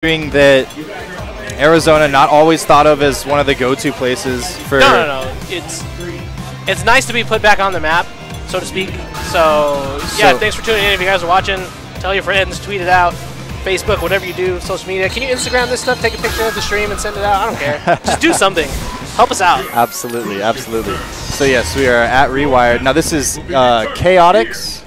that Arizona not always thought of as one of the go-to places for. No. It's nice to be put back on the map, so to speak. So yeah, thanks for tuning in. If you guys are watching, tell your friends, tweet it out, Facebook, whatever you do, social media. Can you Instagram this stuff? Take a picture of the stream and send it out. I don't care. Just do something. Help us out. Absolutely, absolutely. So yes, we are at Rewired. Now this is Chaotix.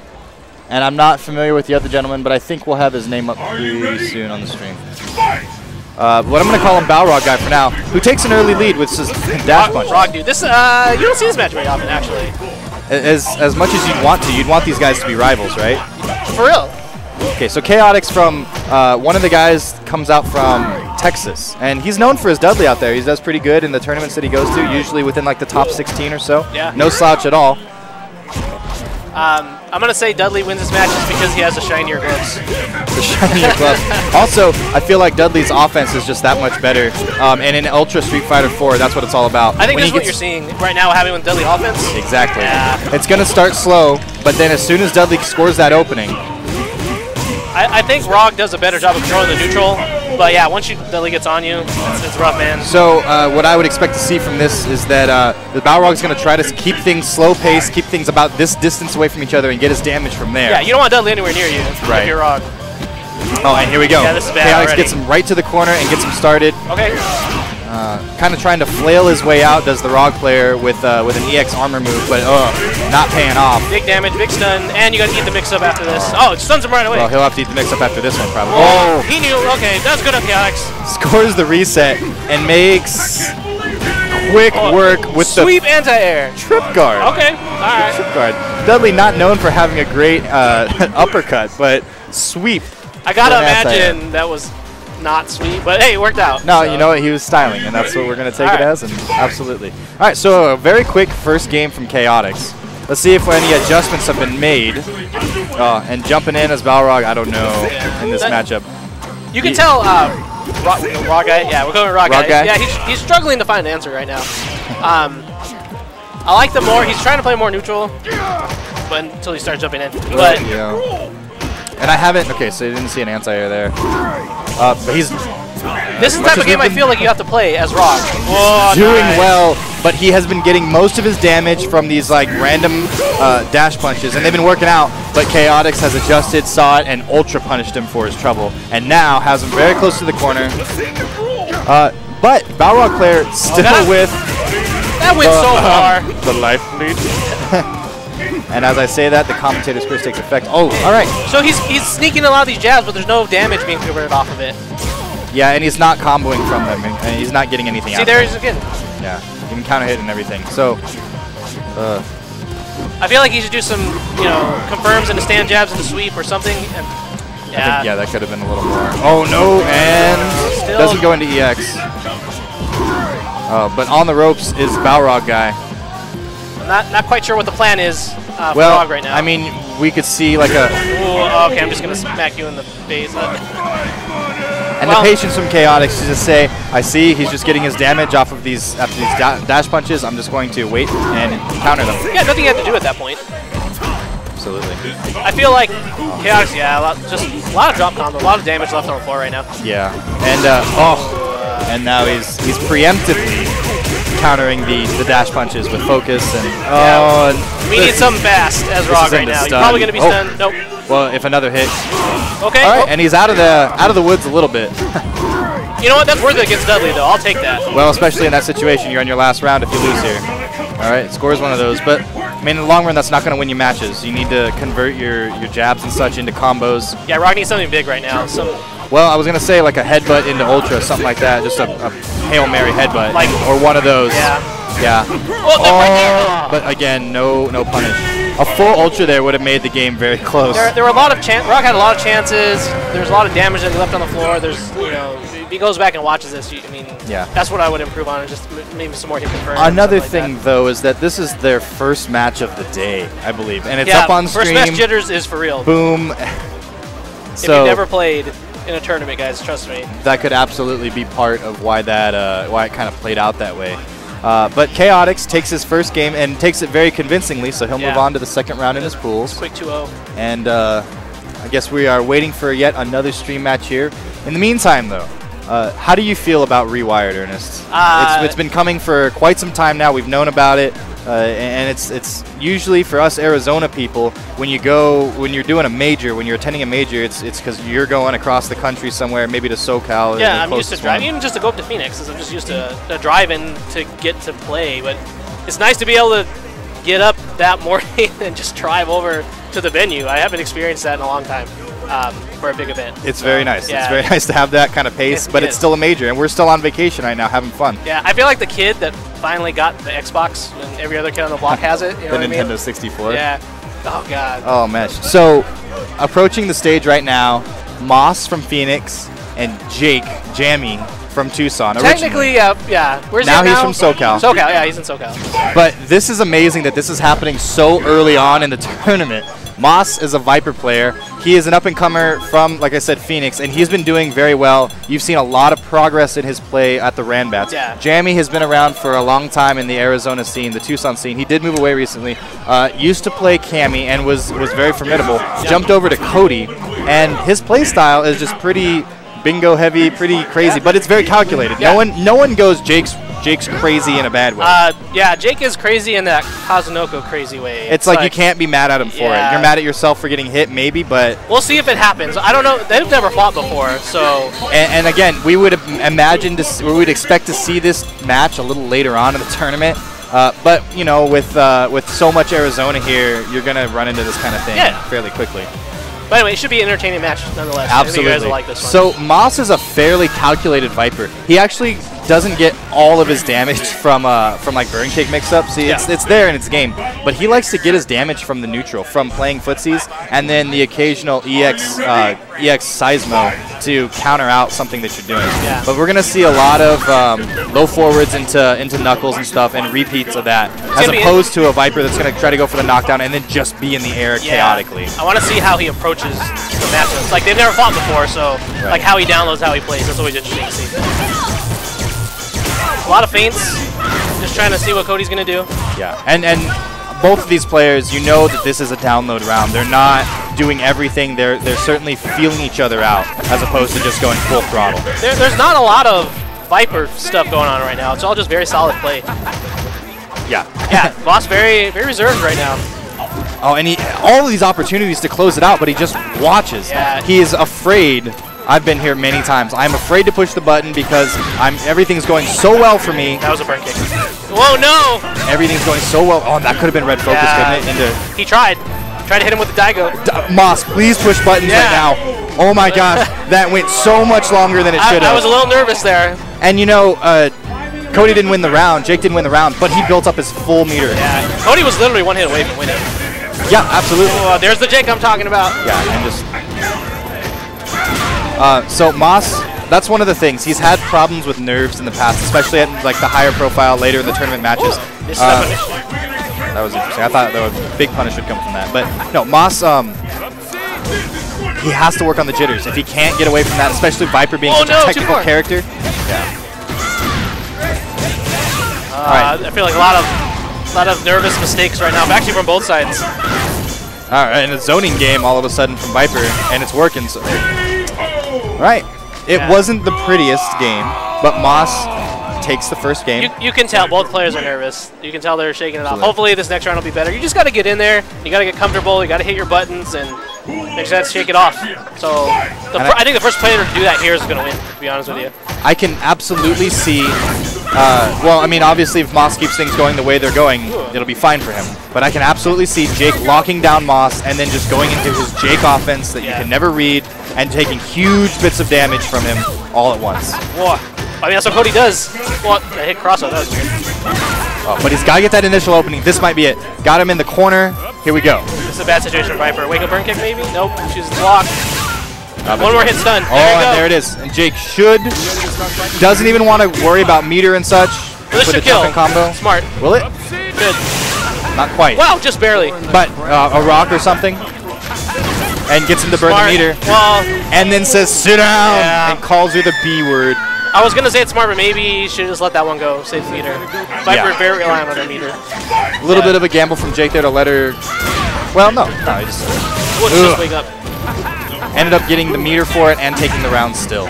And I'm not familiar with the other gentleman, but I think we'll have his name up pretty soon on the stream. What I'm going to call him Balrog Guy for now, who takes an early lead with his dash punch. Rog, dude. This, you don't see this match very often, actually. As much as you'd want these guys to be rivals, right? For real. Okay, so Chaotix from, one of the guys comes out from Texas. And he's known for his Dudley out there. He does pretty good in the tournaments that he goes to, usually within like the top 16 or so. Yeah. No slouch at all. I'm going to say Dudley wins this match just because he has the shinier gloves. The shinier gloves. Also, I feel like Dudley's offense is just that much better. And in Ultra Street Fighter 4, that's what it's all about. I think that's what you're seeing right now happening with Dudley offense. Exactly. Yeah. It's going to start slow, but then as soon as Dudley scores that opening. I think Rog does a better job of controlling the neutral. But yeah, once Dudley gets on you, it's rough, man. So what I would expect to see from this is that the Balrog's going to try to keep things slow pace, keep things about this distance away from each other, and get his damage from there. Yeah, you don't want Dudley anywhere near you if you're Rog. Oh, and here we go. Yeah, this is bad Chaotix gets him right to the corner and gets him started. Okay. Kind of trying to flail his way out, does the Rog player with an EX armor move, but not paying off. Big damage, big stun, and you got to eat the mix-up after this. Oh, it stuns him right away. Well, he'll have to eat the mix-up after this one, probably. Oh, he knew. Okay, that's good on Chaotix. Scores the reset and makes quick work with the sweep anti-air. Trip guard. Okay, all right. Trip guard. Dudley not known for having a great uppercut, but sweep. I got to imagine that was not sweet, but hey, it worked out. No, so. You know what? He was styling, and that's what we're going to take it as, and absolutely. All right, so a very quick first game from Chaotix. Let's see if any adjustments have been made. And jumping in as Balrog, I don't know in this matchup. You can tell Rog Guy. Yeah, we're going with Rog Guy. Yeah, he's struggling to find an answer right now. I like the more. He's trying to play more neutral, but until he starts jumping in. But yeah. And I haven't. Okay, so you didn't see an anti-air there. But he's. This is the type of game I feel like you have to play as Rog. Whoa, doing well, but he has been getting most of his damage from these like random dash punches, and they've been working out. But Chaotix has adjusted, saw it, and ultra punished him for his trouble, and now has him very close to the corner. But Balrog player still with. That went so far. The life lead. And as I say that, the commentator's curse takes effect. Oh, all right. So he's sneaking a lot of these jabs, but there's no damage being converted off of it. Yeah, and he's not comboing from them, and he's not getting anything out. See, there he's again. Yeah, he can counter hit and everything. So, I feel like he should do some, confirms into stand jabs and the sweep or something. And I think, that could have been a little more. Oh no, and still doesn't go into EX. But on the ropes is Balrog Guy. I'm not quite sure what the plan is for Rog right now. I mean, we could see like a. Ooh, okay, I'm just gonna smack you in the face. And the patience from Chaotix is to say, I see he's just getting his damage off of these dash punches. I'm just going to wait and counter them. Yeah, nothing you have to do at that point. Absolutely. I feel like Chaotix, just a lot of drop combo, a lot of damage left on the floor right now. Yeah, and and now he's preemptively countering the dash punches with focus and we need something fast as Rog right now. You're probably gonna be stunned. Nope. Well, if another hit. Okay. All right, and he's out of the woods a little bit. You know what? That's worth it against Dudley, though. I'll take that. Well, especially in that situation, you're on your last round if you lose here. All right, scores one of those, but I mean, in the long run, that's not going to win you matches. You need to convert your jabs and such into combos. Yeah, Rog needs something big right now. Well, I was going to say like a headbutt into Ultra, something like that, just a Hail Mary headbutt, or one of those. Yeah. Oh, but again, no punish. A full Ultra there would have made the game very close. There were a lot of chances. Rog had a lot of chances. There's a lot of damage that he left on the floor. There's, if he goes back and watches this, I mean, that's what I would improve on, just maybe some more hit confirm. Another thing, though, is that this is their first match of the day, I believe, and it's up on stream. First match jitters is for real. Boom. If you've never played in a tournament, guys, trust me. That could absolutely be part of why why it kind of played out that way. But Chaotix takes his first game and takes it very convincingly, so he'll move on to the second round in his pools. Quick 2-0. And I guess we are waiting for yet another stream match here. In the meantime, though, how do you feel about Rewired, Ernest? It's been coming for quite some time now. We've known about it, and it's usually for us Arizona people, when you're doing a major, when you're attending a major, it's because you're going across the country somewhere, maybe to SoCal. Yeah, I'm used to driving, even just to go up to Phoenix, because I'm just used to driving to get to play. But it's nice to be able to get up that morning and just drive over to the venue. I haven't experienced that in a long time. For a big event. It's very nice. Yeah. It's very nice to have that kind of pace, but it's still a major, and we're still on vacation right now having fun. Yeah, I feel like the kid that finally got the Xbox, and every other kid on the block has it. You know the Nintendo I mean? 64. Yeah. Oh, God. Oh, man. So, approaching the stage right now, Moss from Phoenix and Jake Jammy from Tucson. Technically, yeah. Where's now he he's from SoCal. SoCal, yeah, he's in SoCal. But this is amazing that this is happening so early on in the tournament. Moss is a Viper player. He is an up-and-comer from, like I said, Phoenix, and he's been doing very well. You've seen a lot of progress in his play at the Ranbats. Yeah. Jammy has been around for a long time in the Arizona scene, the Tucson scene. He did move away recently. Used to play Cammy and was very formidable. Jumped over to Cody, and his play style is just pretty bingo heavy, pretty crazy, but it's very calculated. Yeah. No one goes Jake's crazy in a bad way. Yeah, Jake is crazy in that Kazunoko crazy way. It's like you can't be mad at him for it. You're mad at yourself for getting hit, maybe, but we'll see if it happens. I don't know. They've never fought before, so. And again, we would we'd expect to see this match a little later on in the tournament. But you know, with so much Arizona here, you're gonna run into this kind of thing fairly quickly. But anyway, it should be an entertaining match nonetheless. Absolutely. I think you guys will like this one. So Moss is a fairly calculated Viper. He actually doesn't get all of his damage from like burn kick mix-ups. It's there in its game, but he likes to get his damage from the neutral, from playing footsies, and then the occasional EX Seismo to counter out something that you're doing. Yeah. But we're gonna see a lot of low forwards into knuckles and stuff, and repeats of that, as opposed to a Viper that's gonna try to go for the knockdown and then just be in the air chaotically. I want to see how he approaches the matchups. Like, they've never fought before, so like how he downloads, how he plays. That's always interesting to see. A lot of feints, just trying to see what Cody's going to do. Yeah, and both of these players, you know that this is a download round. They're not doing everything. They're certainly feeling each other out, as opposed to just going full throttle. There's not a lot of Viper stuff going on right now. It's all just very solid play. Yeah. Yeah, Boss very reserved right now. Oh, and all of these opportunities to close it out, but he just watches. Yeah. He is afraid. I've been here many times. I'm afraid to push the button because everything's going so well for me. That was a burn kick. Whoa, no! Everything's going so well. Oh, that could have been red focus, couldn't it? He tried. Tried to hit him with the Daigo. Moss, please push buttons right now. Oh my gosh, that went so much longer than it should have. I was a little nervous there. And you know, Cody didn't win the round. Jake didn't win the round, but he built up his full meter. Yeah, Cody was literally one hit away from winning. Yeah, absolutely. Oh, there's the Jake I'm talking about. Yeah, and just... so Moss, that's one of the things. He's had problems with nerves in the past, especially at like the higher profile later in the tournament matches. That was interesting. I thought a big punish would come from that. But no, Moss, he has to work on the jitters. If he can't get away from that, especially Viper being such a technical character. Yeah. I feel like a lot of nervous mistakes right now, actually from both sides. All right, and a zoning game all of a sudden from Viper, and it's working. So. Right. It wasn't the prettiest game, but Moss takes the first game. You can tell both players are nervous. You can tell they're shaking it off. Hopefully this next round will be better. You just got to get in there. You got to get comfortable. You got to hit your buttons and make sure to shake it off. So I think the first player to do that here is going to win, to be honest with you. I can absolutely see, well, I mean, obviously if Moss keeps things going the way they're going, it'll be fine for him. But I can absolutely see Jake locking down Moss and then just going into his Jake offense that you can never read and taking huge bits of damage from him all at once. Whoa. I mean, that's what Cody does. Well, I hit crossover. That was weird. Oh, but he's got to get that initial opening. This might be it. Got him in the corner. Here we go. This is a bad situation for Viper. Wake up burn kick, maybe? Nope. She's blocked. One more hit stun. Oh, and there it is. And Jake doesn't even want to worry about meter and such. Well, this should kill. Combo. Smart. Will it? Good. Not quite. Wow, just barely. But a rock or something. And gets him to burn the meter. Well, and then says, sit down, and calls her the B word. I was going to say it's smart, but maybe you should just let that one go. Save the meter. Viper is very reliant on the meter. A little bit of a gamble from Jake there to let her... Well, no. He just... Just wake up. ended up getting the meter for it and taking the round still.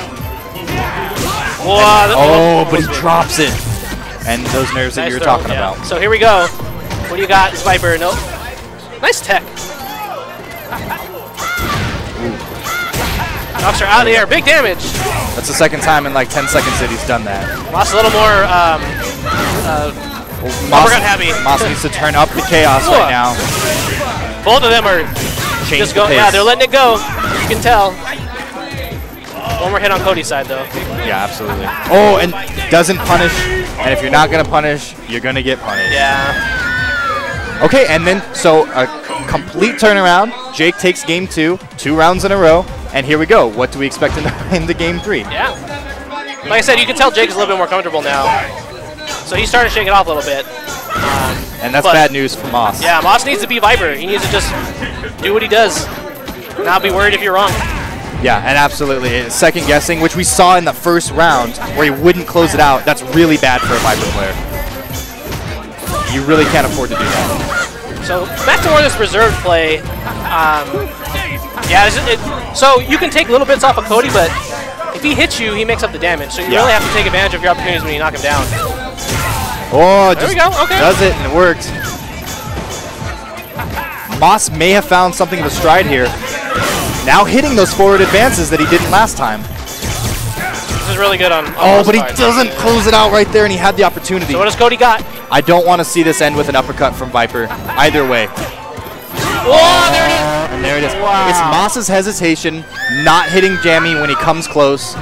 Whoa, oh, but he drops it. And those nerves that you were talking about. So here we go. What do you got, Viper? Nope. Nice tech. Knocks her out of the air. Big damage. That's the second time in like 10 seconds that he's done that. Moss a little more uppercut heavy. Moss needs to turn up the chaos right now. Both of them are just going. Yeah, they're letting it go. You can tell. One more hit on Cody's side, though. Yeah, absolutely. Oh, and doesn't punish. And if you're not going to punish, you're going to get punished. Yeah. Okay, and then, so a complete turnaround. Jake takes game 2, 2 rounds in a row. And here we go. What do we expect in the game 3? Yeah. Like I said, you can tell Jake is a little bit more comfortable now. So he's starting to shake it off a little bit. And that's bad news for Moss. Yeah, Moss needs to be Viper. He needs to just do what he does. Not be worried if you're wrong. Yeah, and absolutely. Second guessing, which we saw in the first round, where he wouldn't close it out. That's really bad for a Viper player. You really can't afford to do that. So back to more of this reserved play. Yeah, so you can take little bits off of Cody, but if he hits you, he makes up the damage. So you really have to take advantage of your opportunities when you knock him down. Oh, there we go. Okay. Does it, and it worked. Moss may have found something of a stride here. Now hitting those forward advances that he didn't last time. This is really good on but he doesn't close it out right there, and he had the opportunity. So what does Cody got? I don't want to see this end with an uppercut from Viper. Either way. Whoa, there it is. And there it is. Wow. It's Moss's hesitation, not hitting Jammy when he comes close.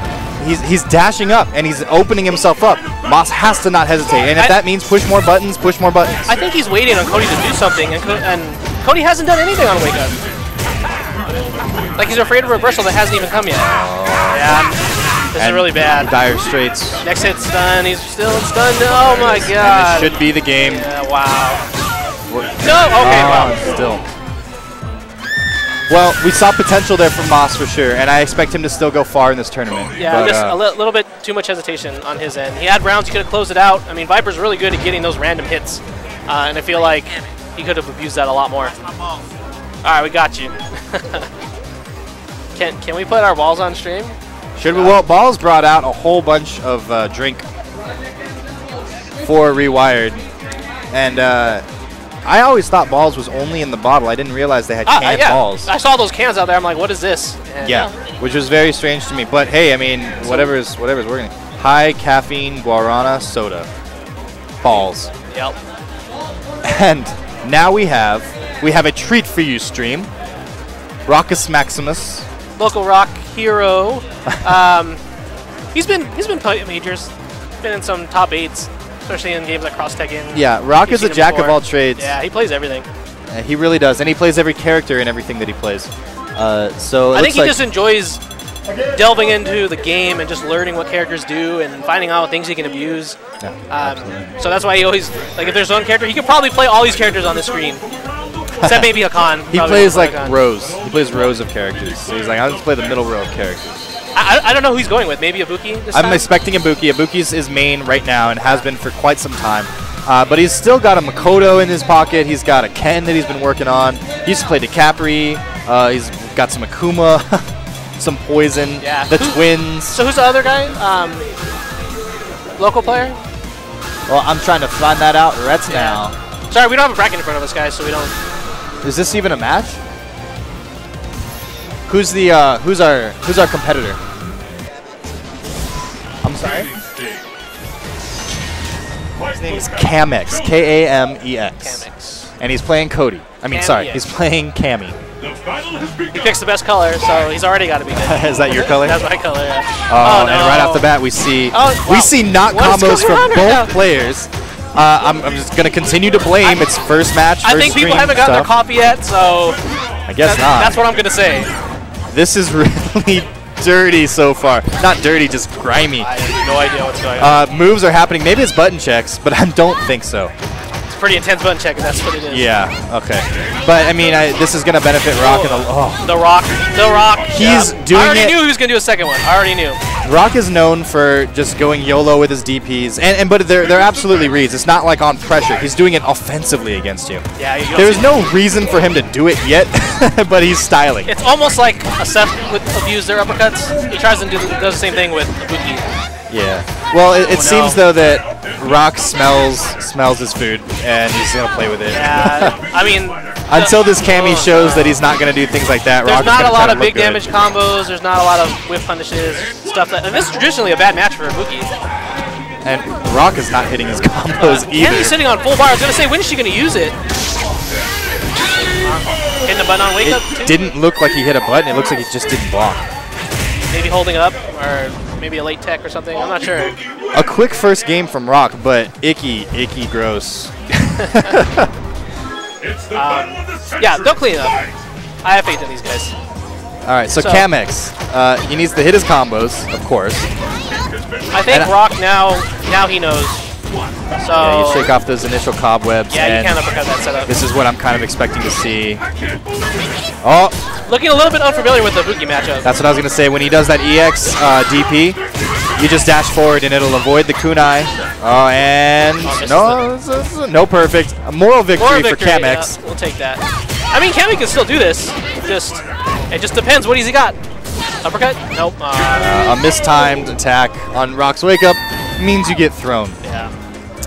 He's dashing up, and he's opening himself up. Moss has to not hesitate, and if that means push more buttons, push more buttons. I think he's waiting on Cody to do something, and Cody hasn't done anything on Wake Up. Like he's afraid of a reversal that hasn't even come yet. Yeah, this is really bad. Dire straits. Next hit's done. He's still stunned. Oh my god. And this should be the game. Yeah, wow. No. Okay. Wow. Still. Well, we saw potential there from Moss for sure, and I expect him to still go far in this tournament. Yeah, just a little bit too much hesitation on his end. He had rounds he could have closed it out. I mean, Viper's really good at getting those random hits, and I feel like he could have abused that a lot more. All right, we got you. Can we put our balls on stream? Should we? Well, Balls brought out a whole bunch of drink for Rewired, and I always thought Balls was only in the bottle. I didn't realize they had canned balls. I saw those cans out there. I'm like, what is this? And yeah, which was very strange to me. But hey, I mean, whatever's working. High caffeine guarana soda. Balls. Yep. And now we have a treat for you, stream. Rockus Maximus. Local rock hero. He's been playing majors. Been in some top 8s, especially in games like Cross Tekken. Yeah, Rock is a jack of all trades. Yeah, he plays everything. He really does, and he plays every character in everything that he plays. So I think he just enjoys delving into the game and just learning what characters do and finding out things he can abuse. Yeah, so that's why he always, like, if there's one character, he could probably play all these characters on the screen. Except maybe Hakan. He plays like rows. He plays rows of characters. So he's like, I'll just play the middle row of characters. I don't know who he's going with. Maybe Ibuki this time? I'm expecting Ibuki. Ibuki's his main right now and has been for quite some time. But he's still got a Makoto in his pocket. He's got a Ken that he's been working on. He used to play DiCapri. He's got some Akuma, some Poison, the Twins. So who's the other guy? Local player? Well, I'm trying to find that out right now. Sorry, we don't have a bracket in front of us, guys, so we don't. Is this even a match? Who's our competitor? I'm sorry. His name is Kamex. Kamex. Kamex. And he's playing Cody. I mean, sorry, he's playing Cammy. He picks the best color, so he's already got to be good. Is that your color? That's my color. Yeah. Oh, no. And right off the bat, we see not combos from both players. I'm just gonna continue to blame. It's first match. I think people haven't gotten their coffee yet, so I guess not. That's what I'm gonna say. This is really dirty so far. Not dirty, just grimy. I have no idea what's going on. Moves are happening. Maybe it's button checks, but I don't think so. pretty intense button check, and that's what it is. Yeah, okay. But, I mean, this is going to benefit Rock. The Rock. He's doing it. I already knew he was going to do a second one. I already knew. Rock is known for just going YOLO with his DPs, but they're absolutely reads. It's not like on pressure. He's doing it offensively against you. Yeah, there's no reason for him to do it yet, but he's styling. It's almost like a Seth would abuse their uppercuts. He tries to do the same thing with Ibuki. Yeah. Well, it seems though that Rock smells his food, and he's gonna play with it. Yeah. I mean, until this Cammy shows that he's not gonna do things like that. There's not a lot of big damage combos. There's not a lot of whip punishes, stuff and this is traditionally a bad match for Ibuki. And Rock is not hitting his combos either. Cammy's sitting on full bar. I was gonna say, when is she gonna use it? Hitting the button on wake up. It didn't look like he hit a button. It looks like he just didn't block. Maybe holding up, or maybe a late tech or something. I'm not sure. A quick first game from Rock, but icky gross. Yeah, they'll clean it up. I have faith in these guys. All right, so Camex, he needs to hit his combos, of course. I think Rock now he knows. So yeah, you shake off those initial cobwebs. Yeah, you can't uppercut that setup. This is what I'm kind of expecting to see. Oh. Looking a little bit unfamiliar with the Ibuki matchup. That's what I was going to say. When he does that EX DP, you just dash forward and it'll avoid the kunai. Oh, and no perfect. A moral victory for Camex. Yeah, we'll take that. I mean, Camex can still do this. It just depends. What has he got? Uppercut? Nope. A mistimed attack on Rock's wake up means you get thrown. Yeah.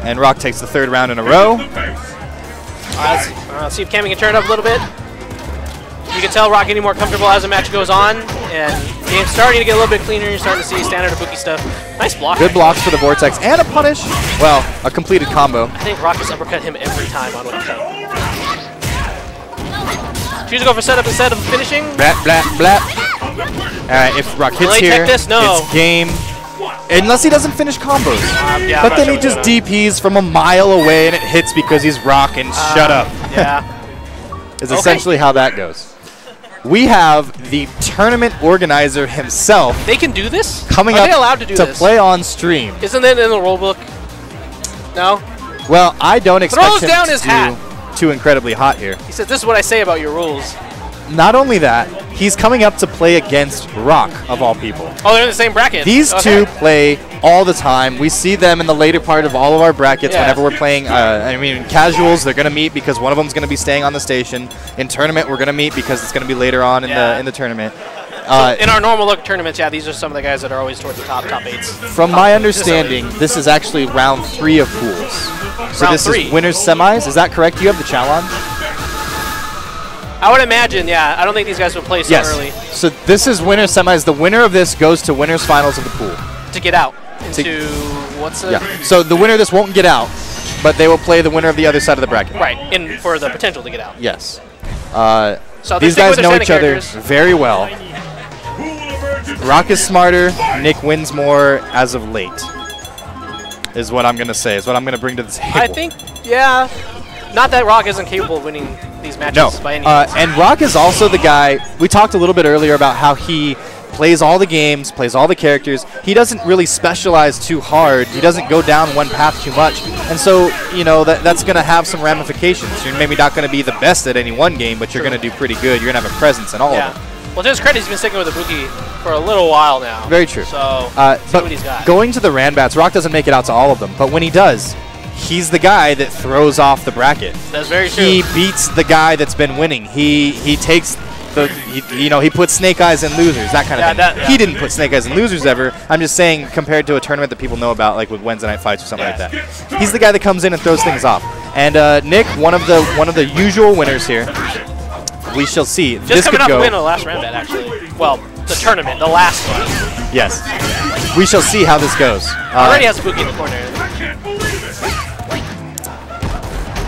And Rock takes the third round in a row. All right, let's see if Cammy can turn it up a little bit. You can tell Rock getting more comfortable as the match goes on, and the game's starting to get a little bit cleaner. You're starting to see standard Ibuki stuff. Nice block. Good blocks for the Vortex and a punish. Well, a completed combo. I think Rock has uppercut him every time on wake up. Choose to go for setup instead of finishing. Blat, blat, blat. All right, if Rock hits here, it's game. Unless he doesn't finish combos. Yeah, but then he just DPs from a mile away and it hits because he's Rock and shut up. Yeah. Is essentially how that goes. We have the tournament organizer himself. They can do this? Coming Are up they allowed to do this? play on stream. Isn't that in the rulebook? No? Well, I don't expect Throws him down his hat. too incredibly hot here. He said, this is what I say about your rules. Not only that, he's coming up to play against Rock, of all people. Oh, they're in the same bracket. These two play all the time. We see them in the later part of all of our brackets whenever we're playing. I mean, in casuals, they're going to meet because one of them's going to be staying on the station. In tournament, we're going to meet because it's going to be later on in the tournament. So in our normal look tournaments, these are some of the guys that are always towards the top eights. From my understanding, this is actually round 3 of pools. So this is winners semis. Is that correct? Do you have the challenge? I would imagine, yeah. I don't think these guys would play so early. So this is winners semis. The winner of this goes to winners finals of the pool. To get out into what's it? Yeah. So the winner of this won't get out, but they will play the winner of the other side of the bracket. Right. For the potential to get out. Yes. So these guys know each other very well. Rock is smarter. Nick wins more as of late. Is what I'm going to say. Is what I'm going to bring to the table. I think, yeah. Not that Rock isn't capable of winning these matches by any means. And Rock is also the guy, we talked a little bit earlier about how he plays all the games, plays all the characters. He doesn't really specialize too hard. He doesn't go down one path too much. And so, you know, that's going to have some ramifications. You're maybe not going to be the best at any one game, but you're going to do pretty good. You're going to have a presence in all of them. Well, to his credit, he's been sticking with Ibuki for a little while now. Very true. So, but what he's got. Going to the Ranbats, Rock doesn't make it out to all of them. But when he does, he's the guy that throws off the bracket. That's very true. He beats the guy that's been winning. He takes he puts Snake Eyes in losers, that kind of thing. He didn't put Snake Eyes in losers ever. I'm just saying compared to a tournament that people know about, like with Wednesday Night Fights or something like that. He's the guy that comes in and throws things off. And Nick, one of the usual winners here. We shall see. Just coming off the win of the last round, actually. Well, the tournament, the last one. Yes. We shall see how this goes. Already has Ibuki in the corner.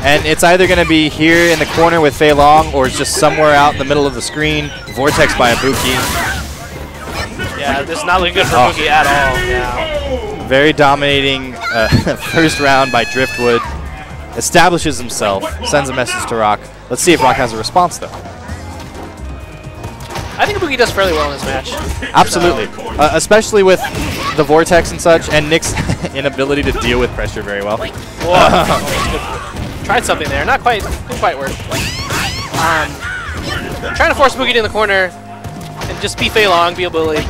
And it's either going to be here in the corner with Fei Long or it's just somewhere out in the middle of the screen. Vortex by Ibuki. Yeah, this is not looking good for Ibuki at all. Yeah. Very dominating first round by Driftwood. Establishes himself, sends a message to Rock. Let's see if Rock has a response, though. I think Ibuki does fairly well in this match. Absolutely. Especially with the Vortex and such, and Nick's inability to deal with pressure very well. Tried something there. Not quite. Didn't quite work. Trying to force Boogie in the corner and just be Fei Long, be a bully.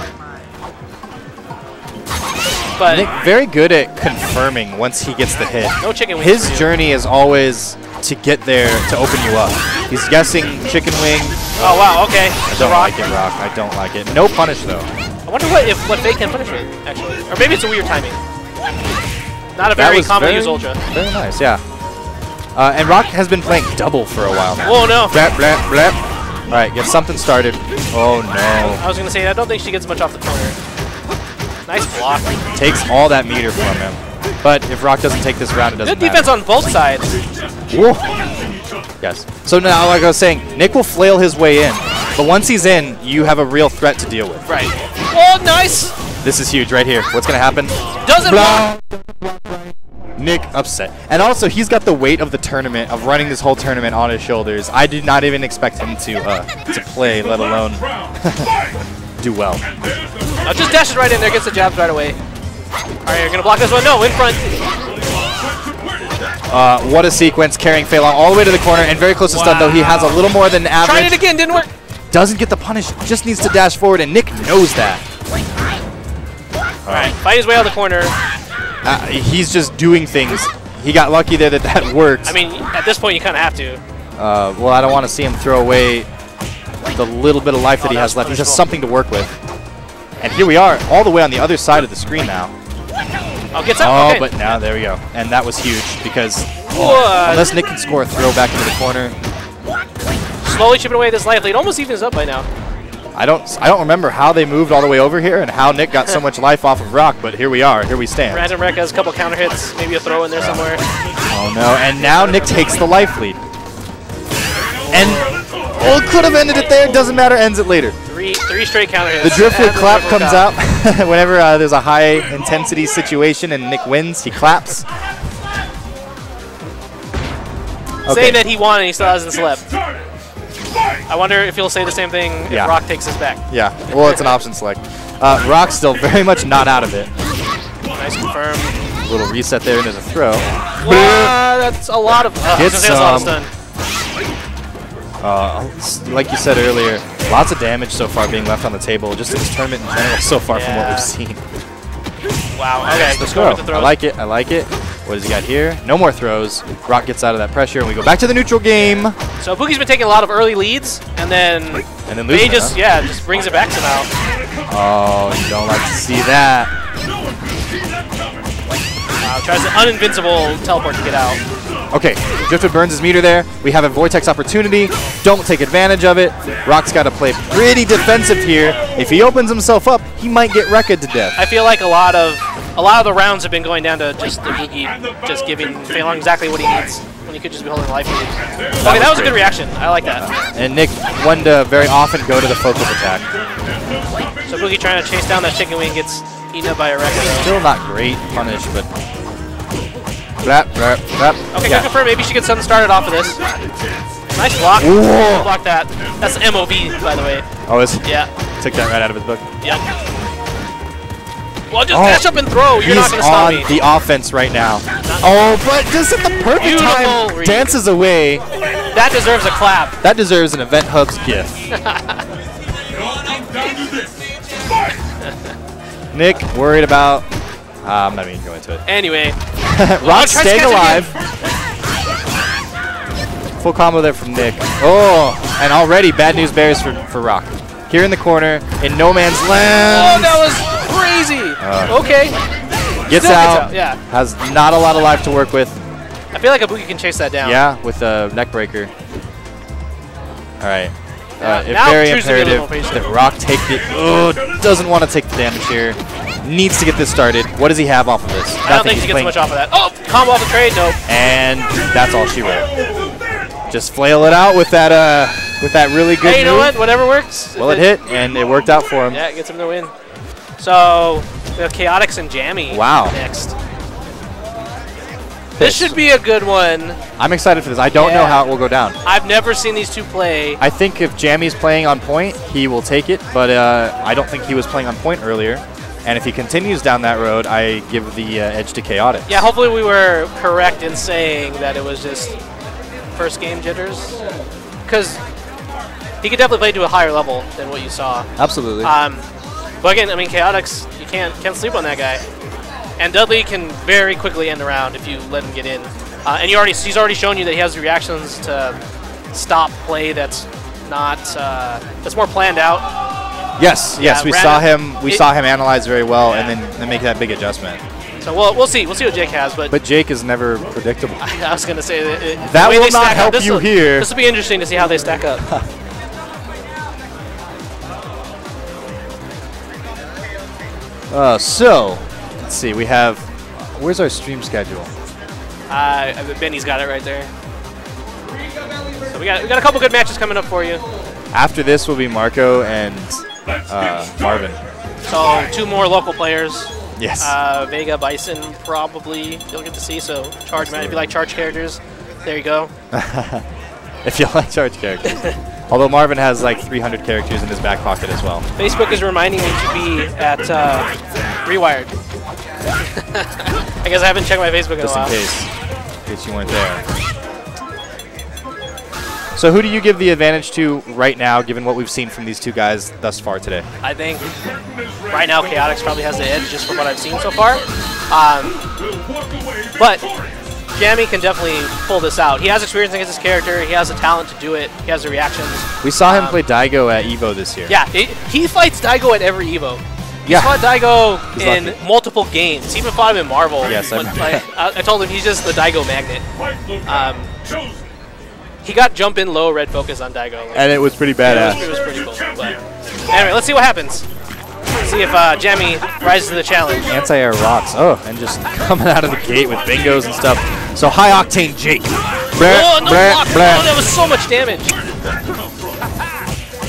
But Nick very good at confirming once he gets the hit. No chicken wings. His journey is always to get there to open you up. He's guessing chicken wing. Oh wow, okay. I don't like it, Rock. I don't like it. No punish though. I wonder what Fei can punish with, actually. Or maybe it's a weird timing. Not a very commonly used Ultra. Very nice, yeah. And Rock has been playing double for a while now. Oh no. Blap, blap, blap. All right, get something started. Oh no. I was going to say, I don't think she gets much off the corner. Nice block. Takes all that meter from him. But if Rock doesn't take this round, it doesn't Good defense matter. on both sides. Whoa. Yes. So now, like I was saying, Nick will flail his way in. But once he's in, you have a real threat to deal with. Right. Oh, nice. This is huge right here. What's going to happen? Doesn't block. Nick upset. And also, he's got the weight of the tournament, of running this whole tournament on his shoulders. I did not even expect him to play, let alone do well. Just dashes right in there, gets the jabs right away. All right, you're going to block this one? No, in front. What a sequence, carrying Fei Long all the way to the corner, and very close to stun, though he has a little more than average. Tried it again, didn't work. Doesn't get the punish, just needs to dash forward, and Nick knows that. All right, fight his way out of the corner. He's just doing things. He got lucky there that worked. I mean, at this point, you kind of have to. Well, I don't want to see him throw away the little bit of life that he has left. He has something to work with. And here we are, all the way on the other side of the screen now. Oh, gets out. Oh, okay. but now there we go. And that was huge because unless Nick can score a throw back into the corner. Slowly chipping away this life lead. Almost evens up by now. I don't remember how they moved all the way over here and how Nick got so much life off of Rock, but here we are. Here we stand. Random Wreck has a couple counter hits, maybe a throw in there somewhere. Oh no, and now Nick takes the life lead. And could have ended it there, doesn't matter, ends it later. Three straight counter hits. The driftwood clap comes out whenever there's a high intensity situation and Nick wins, he claps. Saying that he won and he still hasn't slept. I wonder if he'll say the same thing if Rock takes us back. Yeah, well, it's an option select. Rock's still very much not out of it. Nice confirm. A little reset there, and there's a throw. That's a lot of. That's a lot of stun. Like you said earlier, lots of damage so far being left on the table, just in this tournament in general so far from what we've seen. Wow, okay, let's go. I like it, I like it. What does he got here? No more throws. Rock gets out of that pressure, and we go back to the neutral game. So Boogie's been taking a lot of early leads, and then losing, just just brings it back somehow. Oh, you don't like to see that. Wow, tries an uninvincible teleport to get out. Okay, Driftwood burns his meter there. We have a Vortex opportunity. Don't take advantage of it. Rock's got to play pretty defensive here. If he opens himself up, he might get wrecked to death. I feel like a lot of the rounds have been going down to just the Boogie just giving Fei Long exactly what he needs when he could just be holding life lead. Okay, that was a good reaction. I like that. And Nick wanted to very often go to the focus attack. So Boogie trying to chase down that chicken wing gets eaten up by a wrecker. Still not great punish, but blap, blap, blap. Okay, can confirm. Maybe she gets something started off of this. Nice block. Whoa. Block that. That's MOB, by the way. Oh, is it? Yeah. Took that right out of his book. Yep. Well, just dash up and throw. You're not going to stop me. He's on the offense right now. Oh, but just at the perfect time, dances away. That deserves a clap. That deserves an Event Hub's gift. Nick, worried about... I'm not even going to go into it. Anyway. Rock staying alive. Full combo there from Nick. Oh, and already bad news bears for Rock. Here in the corner, in no man's land. Oh, that was crazy. Okay. Gets out. Yeah. Has not a lot of life to work with. I feel like a Boogie can chase that down. Yeah, with a neck breaker. All right. Now very imperative that Rock take it. Oh, doesn't want to take the damage here. Needs to get this started. What does he have off of this? I don't think she gets much off of that. Oh, combo off the trade. Nope. And that's all she wrote. Just flail it out with that really good Hey, you know what? Whatever works. Well, it hit, and it worked out for him. Yeah, it gets him the win. So, we have Chaotix and Jammy next. This should be a good one. I'm excited for this. I don't know how it will go down. I've never seen these two play. I think if Jammy's playing on point, he will take it, but I don't think he was playing on point earlier. And if he continues down that road, I give the edge to Chaotix. Yeah, hopefully we were correct in saying that it was just first game jitters. Because he could definitely play to a higher level than what you saw. Absolutely. But again, I mean, Chaotix, you can't sleep on that guy. And Dudley can very quickly end the round if you let him get in. And he's already shown you that he has reactions to stop play that's not that's more planned out. Yes, we saw him analyze very well, and then make that big adjustment. So we'll see what Jake has, but Jake is never predictable. I was gonna say that will not help you here. This will be interesting to see how they stack up. So let's see. We have where's our stream schedule? Benny's got it right there. So we got a couple good matches coming up for you. After this will be Marco and Marvin. So 2 more local players. Yes. Vega, Bison, probably you'll get to see. So charge man, if you like charge characters, there you go. If you like charge characters. Although Marvin has like 300 characters in his back pocket as well. Facebook is reminding me to be at Rewired. I guess I haven't checked my Facebook in a while. Just in case you weren't there. So who do you give the advantage to right now, given what we've seen from these 2 guys thus far today? I think right now Chaotix probably has the edge just from what I've seen so far. But Jammy can definitely pull this out. He has experience against his character. He has the talent to do it. He has the reactions. We saw him play Daigo at EVO this year. Yeah, he fights Daigo at every EVO. He's fought Daigo in multiple games. He even fought him in Marvel. Yes, I told him he's just the Daigo magnet. He got jump in low red focus on Daigo. And it was pretty badass. It was pretty cool. But anyway, let's see what happens. See if Jammy rises to the challenge. Anti-air rocks. Oh, and just coming out of the gate with bingos and stuff. So high octane Jake. Oh, no block. Oh, that was so much damage.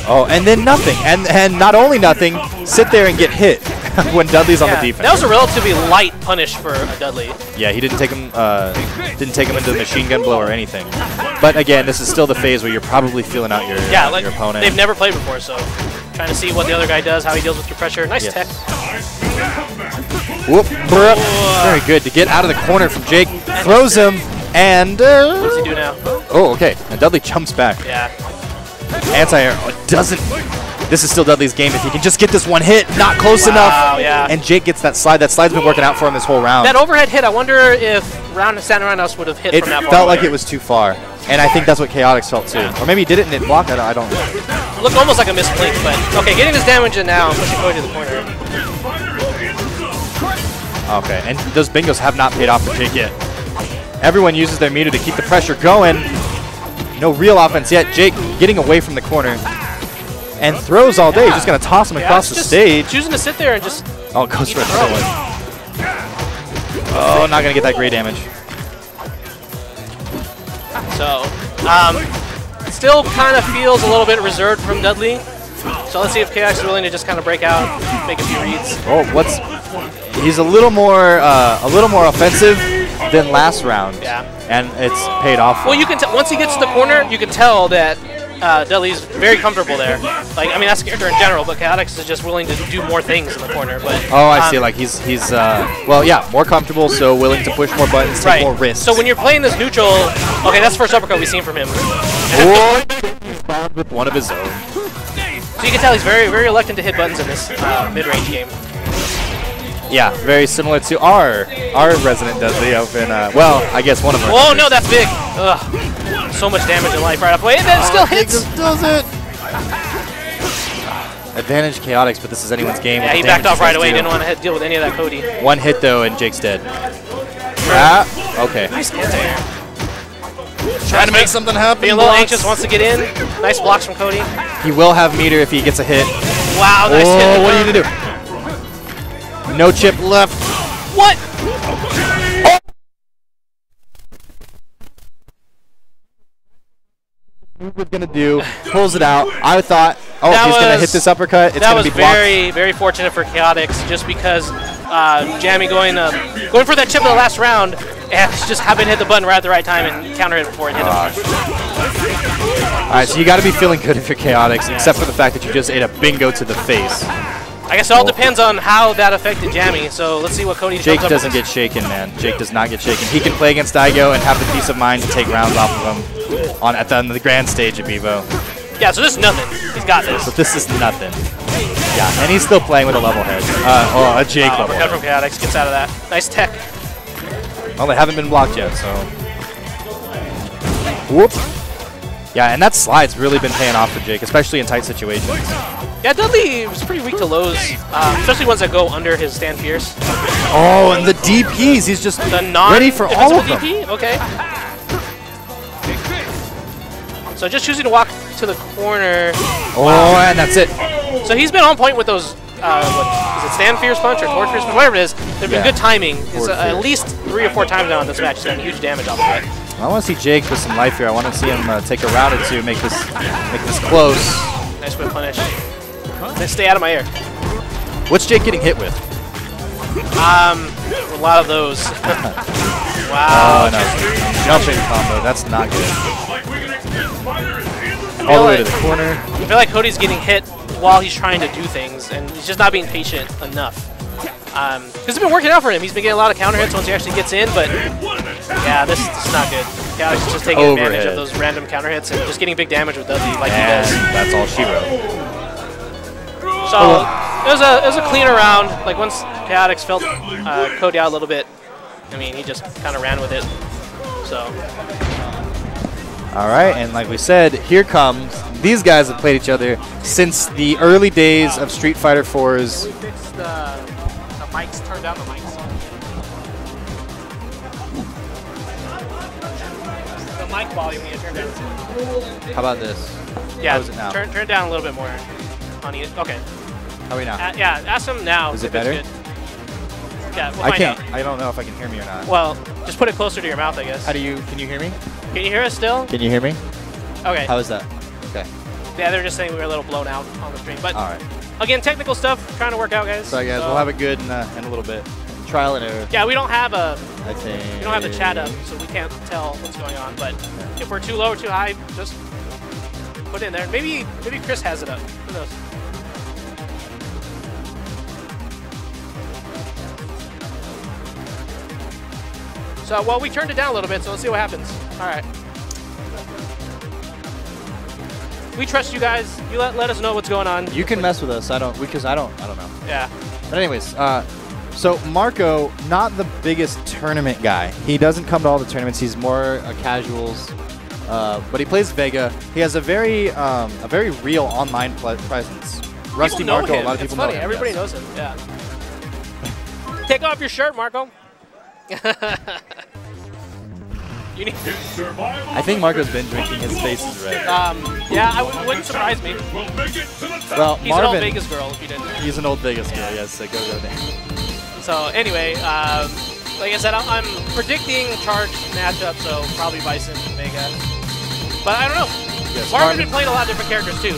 Oh, and then nothing. And not only nothing, sit there and get hit when Dudley's on the defense. That was a relatively light punish for Dudley. Yeah, he didn't take him into the machine gun blow or anything. But again, this is still the phase where you're probably feeling out your opponent. They've never played before, so trying to see what the other guy does, how he deals with your pressure. Nice tech. Whoop, very good to get out of the corner from Jake. Throws him, and what does he do now? Oh, okay. And Dudley jumps back. Yeah. Anti-air doesn't. This is still Dudley's game. If he can just get this one hit, not close enough. Yeah. And Jake gets that slide. That slide's been working out for him this whole round. That overhead hit, I wonder if Santa Roundhouse would have hit from that far. It felt like it was too far. And I think that's what Chaotix felt too. Or maybe he did it and it blocked. I don't know. It looked almost like a misplink, but okay, getting this damage in now and pushing Cody to the corner. Okay, and those bingos have not paid off for Jake yet. Everyone uses their meter to keep the pressure going. No real offense yet. Jake getting away from the corner. And throws all day. Just going to toss him across the stage. Choosing to sit there and just... Oh, it goes for a throw. Oh, not going to get that great damage. So, still kind of feels a little bit reserved from Dudley. So let's see if KX is willing to just kind of break out, make a few reads. Oh, he's a little more offensive than last round. Yeah. And it's paid off. Well, you can once he gets to the corner, you can tell that Dudley's very comfortable there. Like, I mean, that's the character in general, but Chaotix is just willing to do more things in the corner. But oh, I see. Like he's well, yeah, more comfortable, so willing to push more buttons, take more risks. So when you're playing this neutral, okay, that's the first uppercut we've seen from him. Oh, he's bound with one of his own. So you can tell he's very, very reluctant to hit buttons in this mid-range game. Yeah, very similar to our resident Dudley up in, well, I guess one of our. Oh, no, that's big. Ugh. So much damage in life right off the way, and then still hits. Just does it. Advantage Chaotix, but this is anyone's game. Yeah, he backed off right away. He didn't want to deal with any of that Cody. One hit, though, and Jake's dead. Okay. Nice anti-air. Trying to make something happen. Being a little anxious, wants to get in. Nice blocks from Cody. He will have meter if he gets a hit. Wow, nice hit. Oh, what are you going to do? No chip left. What? Oh. What we're going to do, pulls it out. I thought, oh, he's going to hit this uppercut. It's going to be blocked. That was very, very fortunate for Chaotix, just because Jammy going for that chip in the last round, and just happened to hit the button right at the right time and counter it before it hit him. All right, so you got to be feeling good if you're Chaotix, except for the fact that you just ate a bingo to the face. I guess it all depends on how that affected Jammy. So let's see what Cody. Jake doesn't get shaken, man. Jake does not get shaken. He can play against Daigo and have the peace of mind to take rounds off of him on the grand stage of Evo. Yeah, so this is nothing. He's got this. So this is nothing. Yeah, and he's still playing with a level head. Or a Jake level head. From Chaotix gets out of that. Nice tech. Well, they haven't been blocked yet, so. Whoop. Yeah, and that slide's really been paying off for Jake, especially in tight situations. Yeah, Dudley was pretty weak to lows, especially ones that go under his stand fierce. Oh, and the DPs, he's just ready for all of them. DP? Okay. So just choosing to walk to the corner. Oh, wow. And that's it. So he's been on point with those, what, is it stand fierce punch or forward fierce punch, whatever it is. There's been good timing. It's, at least 3 or 4 times now in this match. He's gotten huge damage off of it. I want to see Jake with some life here. I want to see him take a round or two, make this close. Nice whip punish. Then stay out of my air. What's Jake getting hit with? A lot of those. Wow. Oh, no. Jumping combo. That's not good. All the way to the corner. I feel like Cody's getting hit while he's trying to do things, and he's just not being patient enough. Because it's been working out for him. He's been getting a lot of counter hits once he actually gets in, but yeah, this is not good. Yeah, he's just taking advantage of those random counter hits and just getting big damage with Dudley like he does. That's all she wrote. So it was a cleaner round. Like once Chaotix felt Cody out a little bit, I mean, he just kind of ran with it. So. All right, and like we said, here comes. These guys have played each other since the early days of Street Fighter 4's. Fix the mics, turn down the mics. The mic volume you turn down. How about this? Yeah, how is it now? Turn it down a little bit more. Okay. How are we now? Yeah, ask him now. Is it better? Good. Yeah, we'll find out. I don't know if I can hear me or not. Well, just put it closer to your mouth, I guess. Can you hear me? Can you hear us still? Can you hear me? Okay. How is that? Okay. Yeah, they're just saying we were a little blown out on the stream. But all right. Again, technical stuff trying to work out, guys. Sorry, guys. We'll have it good in a little bit. Trial and error. Yeah, we don't have I think. We don't have the chat up, so we can't tell what's going on. But if we're too low or too high, just put it in there. Maybe Chris has it up. Who knows? So, well, we turned it down a little bit, so let's see what happens. All right. We trust you guys. You let us know what's going on. You can mess with us. I don't know. Yeah. But anyways, so Marco, not the biggest tournament guy. He doesn't come to all the tournaments. He's more a casuals. But he plays Vega. He has a very real online presence. Rusty Marco, a lot of people know him. Everybody knows him. Yeah. Take off your shirt, Marco. I think Marco's been drinking. His face is red. Yeah, wouldn't surprise me. Well, he's an old Vegas girl, if you didn't know. He's an old Vegas girl, yes. So go there. So anyway, like I said, I'm predicting charge matchup, so probably Bison and Vega. But I don't know. Yes, Marvin's been playing a lot of different characters too.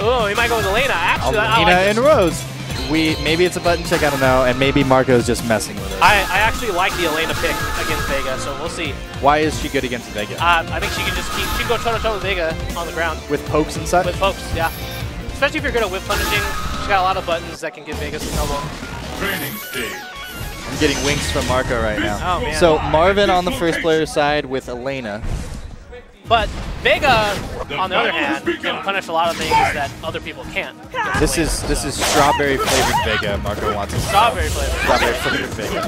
Oh, he might go with Elena. Actually, I like and Rose. Maybe it's a button check, I don't know, and maybe Marco's just messing with it. I actually like the Elena pick against Vega, so we'll see. Why is she good against Vega? I think she can just she can go toe-to-toe with Vega on the ground. With pokes and such? With pokes, yeah. Especially if you're good at whip punishing. She's got a lot of buttons that can give Vega some trouble. I'm getting winks from Marco right now. Oh, man. So Marvin on the first player side with Elena. But Vega, on the other hand, can punish a lot of things that other people can't. This is strawberry flavored Vega. Marco wants it. Strawberry flavored. Strawberry flavored Vega.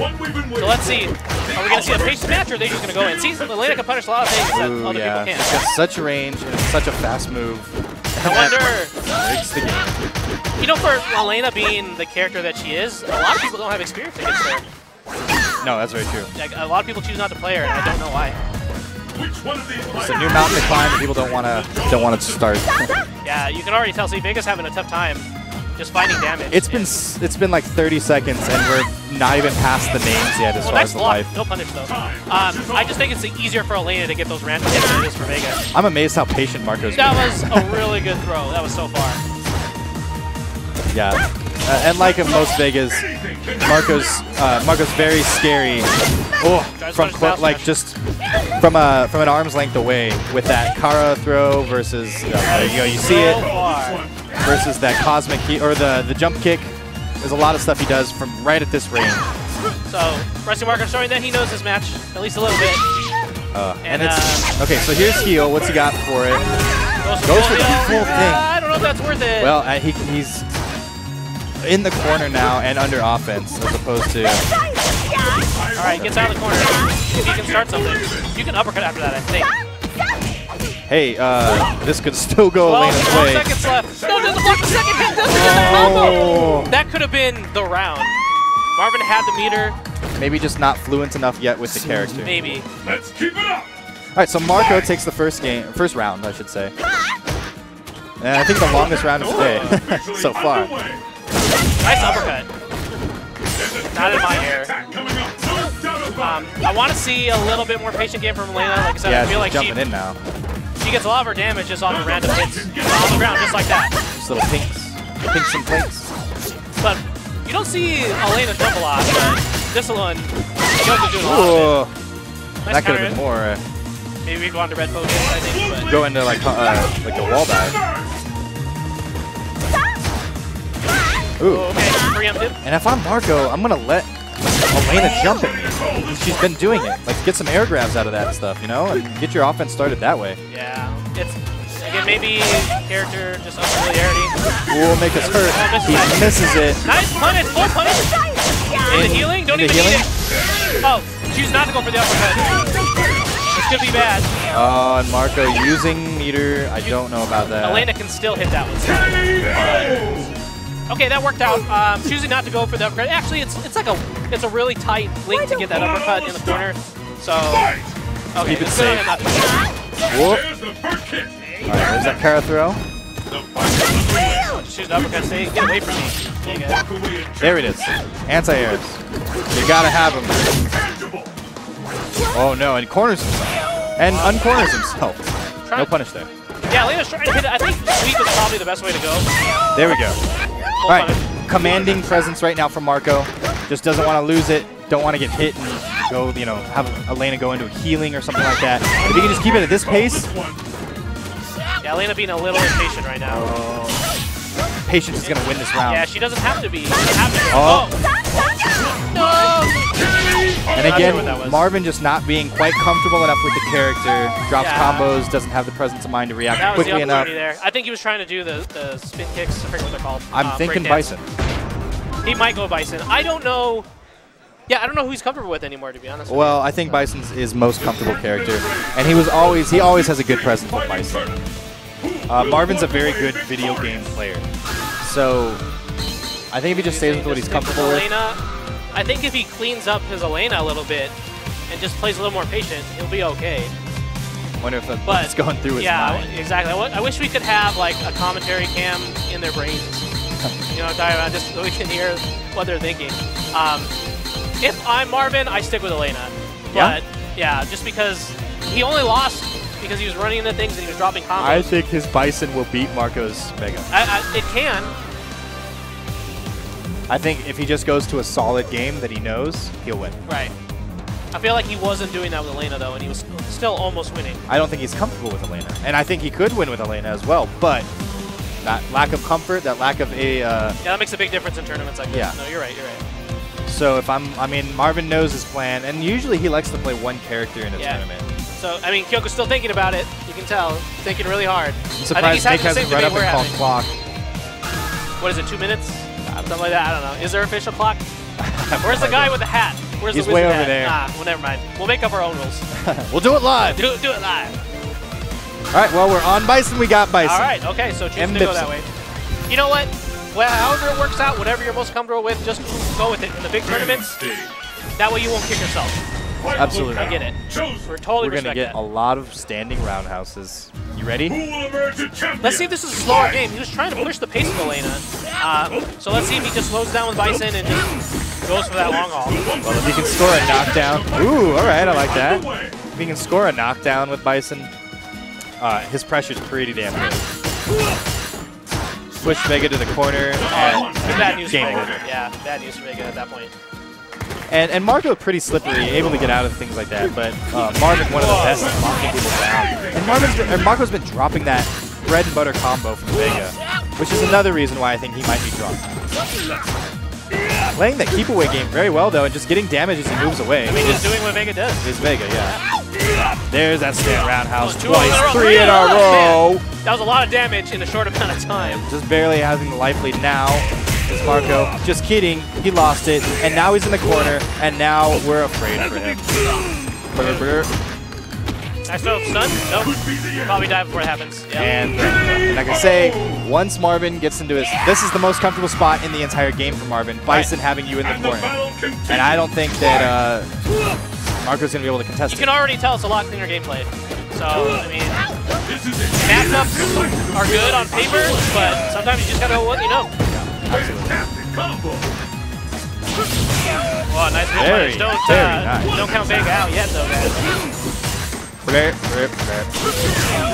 So let's see. Are we going to see a patient match, or are they just going to go in? See, Elena can punish a lot of things that other people can't. She's got such a range and such a fast move. I wonder. Breaks the game. You know, for Elena being the character that she is, a lot of people don't have experience against her. No, that's very true. Like, a lot of people choose not to play her, and I don't know why. It's a new mountain to climb, and people don't want to start. Yeah, you can already tell. See, Vega's having a tough time just finding damage. It's been like 30 seconds, and we're not even past the names yet as far as the life. No punish though. I just think it's easier for Elena to get those random hits than it is for Vega. I'm amazed how patient Marco's been. That was a really good throw. That was so far. Yeah, and like in most Vegas, Marco's very scary. Oh, from just from an arm's length away with that Kara throw versus you see it versus that cosmic or the jump kick There's a lot of stuff he does from right at this range. So, Rusty Marco showing that he knows his match, at least a little bit. And it's... Okay, so here's heal. What's he got for it? Goes for the full thing. I don't know if that's worth it. Well, he's in the corner now and under offense as opposed to... All right, gets out of the corner. If he can start something. You can uppercut after that, I think. Hey, this could still go Elena's way. 12 seconds left. No, doesn't block the second hit. Doesn't get the combo. That could have been the round. Marvin had the meter. Maybe just not fluent enough yet with the character. Maybe. Let's keep it up. All right, so Marco takes the first round, I should say. And I think the longest round of the day so far. Nice uppercut. Not in my hair. I want to see a little bit more patient game from Elena. Like I said, yeah, I feel like jumping in now. She gets a lot of her damage just off of random hits on the ground, just like that. Just little pinks and blinks. But you don't see Elena jump a lot. But this one, Kyoko's doing a lot of it. Nice that could have been more. Maybe we go on to red focus, I think. But go into like a wall dive. Ooh. Oh, okay, preemptive. And if I'm Marco, I'm gonna let Elena jump at me. She's been doing it. Like, get some air grabs out of that stuff, you know, and get your offense started that way. Yeah, it's again maybe character just unfamiliarity. Will make us hurt. He misses it. Nice punish, full punish. In the healing, don't even need it. Oh, choose not to go for the uppercut. This could be bad. Oh, and Marco using meter. I don't know about that. Elena can still hit that one. Okay, that worked out. Choosing not to go for the uppercut. Actually, it's a really tight link to get that uppercut in the corner. So, okay, keep it safe. Whoop. All right, there's that Kara throw. Choose the uppercut. Stay, get away from me. There it is. Anti-airs. You gotta have him. Oh no, and corners himself. And uncorners himself. No punish there. Yeah, Elena's trying to hit it. I think sweep is probably the best way to go. There we go. All right, commanding presence right now from Marco. Just doesn't want to lose it. Don't want to get hit and go, you know, have Elena go into a healing or something like that. If you can just keep it at this pace. Yeah, Elena being a little impatient right now. Patience is going to win this round. Yeah, she doesn't have to be. She doesn't have to be. Oh. No! And again, Marvin just not being quite comfortable enough with the character. Drops combos, doesn't have the presence of mind to react quickly enough. There. I think he was trying to do the spin kicks. I forget what they're called. I'm thinking Bison. He might go Bison. I don't know. Yeah, I don't know who he's comfortable with anymore, to be honest. Well, I think Bison's his most comfortable character, and he always has a good presence with Bison. Marvin's a very good video game player, so I think if he just stays with what he's comfortable with. I think if he cleans up his Elena a little bit and just plays a little more patient, he'll be okay. Wonder if it's going through his mind. Yeah, exactly. I wish we could have like a commentary cam in their brains. You know what I'm talking about? Just so we can hear what they're thinking. If I'm Marvin, I stick with Elena. But yeah, just because he only lost because he was running into things and he was dropping combos. I think his Bison will beat Marco's Mega. It can. I think if he just goes to a solid game that he knows, he'll win. Right. I feel like he wasn't doing that with Elena, though, and he was still almost winning. I don't think he's comfortable with Elena. And I think he could win with Elena as well, but that lack of comfort, that lack of a... yeah, that makes a big difference in tournaments like this. Yeah. No, you're right, you're right. So if Marvin knows his plan, and usually he likes to play one character in a tournament. So, I mean, Kyoko's still thinking about it. You can tell. Thinking really hard. I'm surprised Nick hasn't run up and called clock. What is it, 2 minutes? Something like that, I don't know. Is there an official clock? Where's the guy with the hat? Where's He's the wizard way over hat? there. Well, never mind. We'll make up our own rules. We'll do it live. Do it live. All right, well, we're on Bison. We got Bison. All right, okay, so choose to go that way. You know what? Well, however it works out, whatever you're most comfortable with, just go with it. In the big tournaments, that way you won't kick yourself. Absolutely. I get it. We're totally We're going to get a lot of standing roundhouses. You ready? Let's see if this is a slower game. He was trying to push the pace of Elena. So let's see if he just slows down with Bison and just goes for that long haul. Well, if he can score a knockdown. Ooh, all right, I like that. If he can score a knockdown with Bison, his pressure's pretty damn good. Push Vega to the corner. And bad news for game Vega. over. Yeah, bad news for Vega at that point. And Marco pretty slippery, able to get out of things like that, but Marvin one of the best at locking people down. And Marco's been dropping that bread and butter combo from Vega, which is another reason why I think he might be dropped. Playing that keep away game very well though, and just getting damage as he moves away. I mean, just doing what Vega does. Is Vega, yeah. There's that stand roundhouse Oh, twice, 3 in a row. Man, that was a lot of damage in a short amount of time. Just barely having the life lead now is Marco. Just kidding, he lost it, and now he's in the corner, and now we're afraid for him. I still stun? Nope. Probably die before it happens. Yep. And like I say, once Marvin gets into his, this is the most comfortable spot in the entire game for Marvin. Bison having you in the corner, and I don't think that Marco's gonna be able to contest it. You can already tell it's a lot cleaner gameplay. So I mean, matchups are good on paper, but sometimes you just gotta know what you know. Wow, nice very, punish. nice. Don't count Vega out yet, though, guys.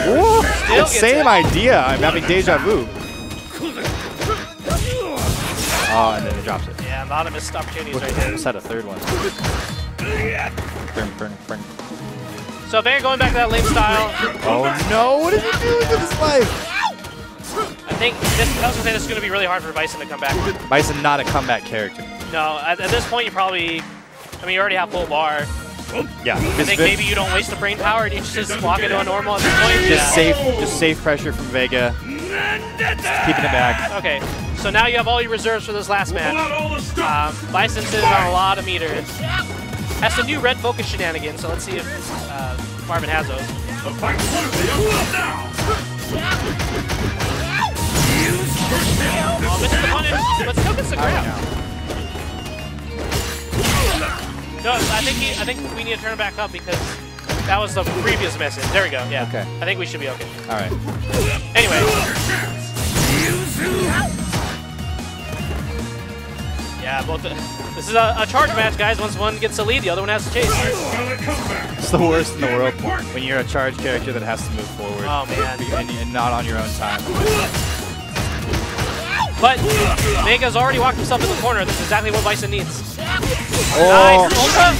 Ooh, same idea. I'm having deja vu. Oh, and then he drops it. Yeah, a lot of missed opportunities right there. Just had a third one. Burn. So Vega going back to that lane style. Oh no! What is he doing with his life? I think this. I was gonna say this is gonna be really hard for Bison to come back. Bison not a comeback character. No, at this point you probably. I mean, you already have full bar. Yeah. I think maybe you don't waste the brain power and you just walk into a normal at this point. Just safe pressure from Vega. Keeping it back. Okay, so now you have all your reserves for this last match. Bison sitting on a lot of meters. Has some new red focus shenanigans, so let's see if Marvin has those. Oh, missing the punish, but still gets the grab. No, I think we need to turn it back up because that was the previous message. There we go. Yeah. Okay. I think we should be okay. All right. Anyway. Yeah, both. This is a charge match, guys. Once one gets the lead, the other one has to chase. It's the worst in the world when you're a charge character that has to move forward. Oh man. And not on your own time. But Vega's already walked himself in the corner. This is exactly what Bison needs. Oh, nice. Ultra.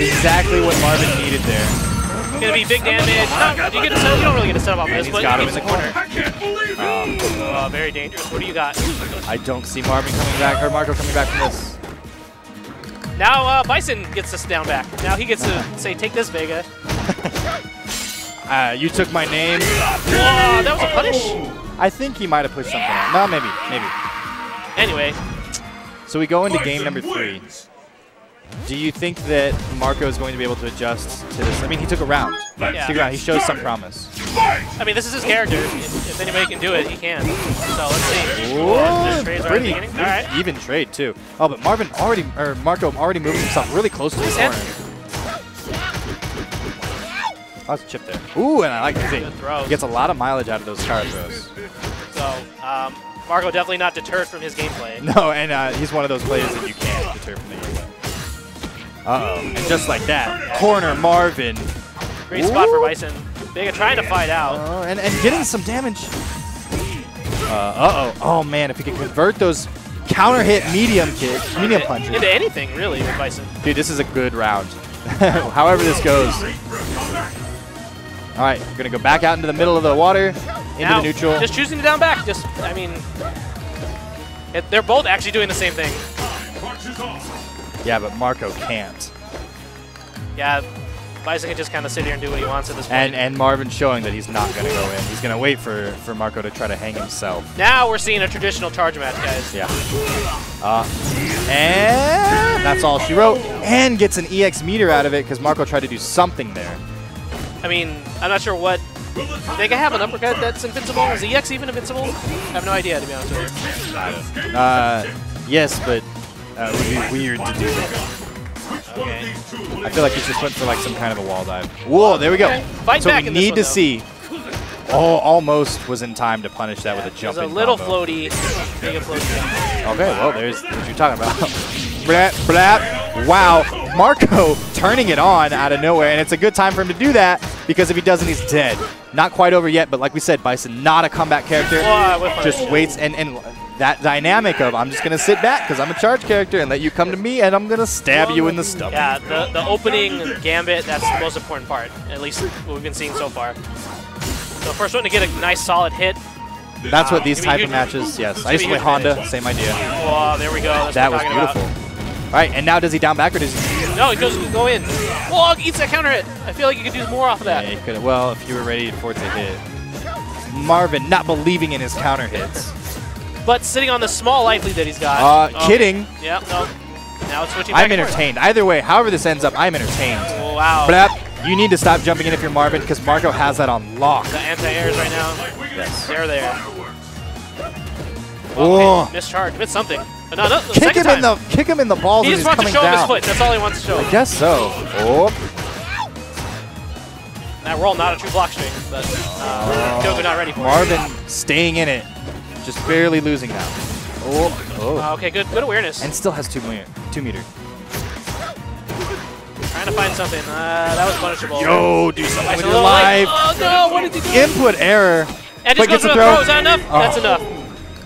Exactly what Marvin needed there. It's going to be big damage. You don't really get a setup off this, but got him he's in the corner. Very dangerous. What do you got? I don't see Marvin coming back, or Marco coming back from this. Now Bison gets this down back. Now he gets to say, take this, Vega. You took my name. Whoa, that was a punish. I think he might have pushed something out. No, maybe. Anyway. So we go into game number 3. Do you think that Marco is going to be able to adjust to this? I mean, he took a round. Yeah. He shows some promise. I mean, this is his character. If anybody can do it, he can. So let's see. Ooh, pretty all right. Even trade too. Oh, but Marco already moved himself really close to the corner. Oh, that's a chip there. Ooh, and I like to see. He gets a lot of mileage out of those power throws. So, Marco definitely not deterred from his gameplay. No, and he's one of those players that you can't deter from the gameplay. Uh-oh. And just like that, corner Marvin. Great spot for Bison. Vega trying to fight out. And getting some damage. Uh-oh. Oh, man, if he can convert those counter hit medium punches. Into anything, really, with Bison. Dude, this is a good round. However this goes. All right, we're going to go back out into the middle of the water, into the neutral. Just choosing to down back. They're both actually doing the same thing. Yeah, but Marco can't. Yeah, Bison can just kind of sit here and do what he wants at this point. And Marvin's showing that he's not going to go in. He's going to wait for Marco to try to hang himself. Now we're seeing a traditional charge match, guys. Yeah. And that's all she wrote. And gets an EX meter out of it because Marco tried to do something there. I mean, I'm not sure what. They can have an uppercut that's invincible. Is the EX even invincible? I have no idea, to be honest with you. Yes, but it would be weird to do that. Okay. I feel like he's just went for like some kind of a wall dive. Whoa, there we go. Fight so back we in this need one, to though. see. Oh, almost was in time to punish that with a jump. There's a little floaty, big floaty. Okay, well, there's what you're talking about. Blap, blap. Wow, Marco turning it on out of nowhere, and it's a good time for him to do that because if he doesn't, he's dead. Not quite over yet, but like we said, Bison, not a comeback character. Just waits, and that dynamic of I'm just going to sit back because I'm a charge character and let you come to me, and I'm going to stab you in the stomach. Yeah, the opening gambit, that's the most important part, at least what we've been seeing so far. So first one to get a nice solid hit. That's what these type of matches, yes. I used to play Honda, same idea. Oh, there we go. That's that what was I'm beautiful. about. All right, and now does he down back or does he? No, he goes go in. Oh, eats that counter hit. I feel like you could do more off of that. Yeah, he could. Well, if you were ready for it to hit. Marvin not believing in his counter hits. But sitting on the small life lead that he's got. Kidding. Yeah, no. Now it's switching back I'm entertained. Either way, however this ends up, I'm entertained. Oh, wow. Blap, you need to stop jumping in if you're Marvin because Marco has that on lock. The anti-airs right now. Yes. They're there. Oh, okay. Mischarge. Missed something. No, no, kick him in the balls. He as just he's wants to coming show him down. his foot. That's all he wants to show. I guess so. Oh. That roll, not a true block string, but Kyogo not ready for Marvin it. staying in it, just barely losing now. Oh. Okay, good awareness. And still has 2 meter. Trying to find something. That was punishable. Yo, do something Nice with your life. Oh no, what did he do? Input error. And just goes for the throw. Is that enough? That's enough.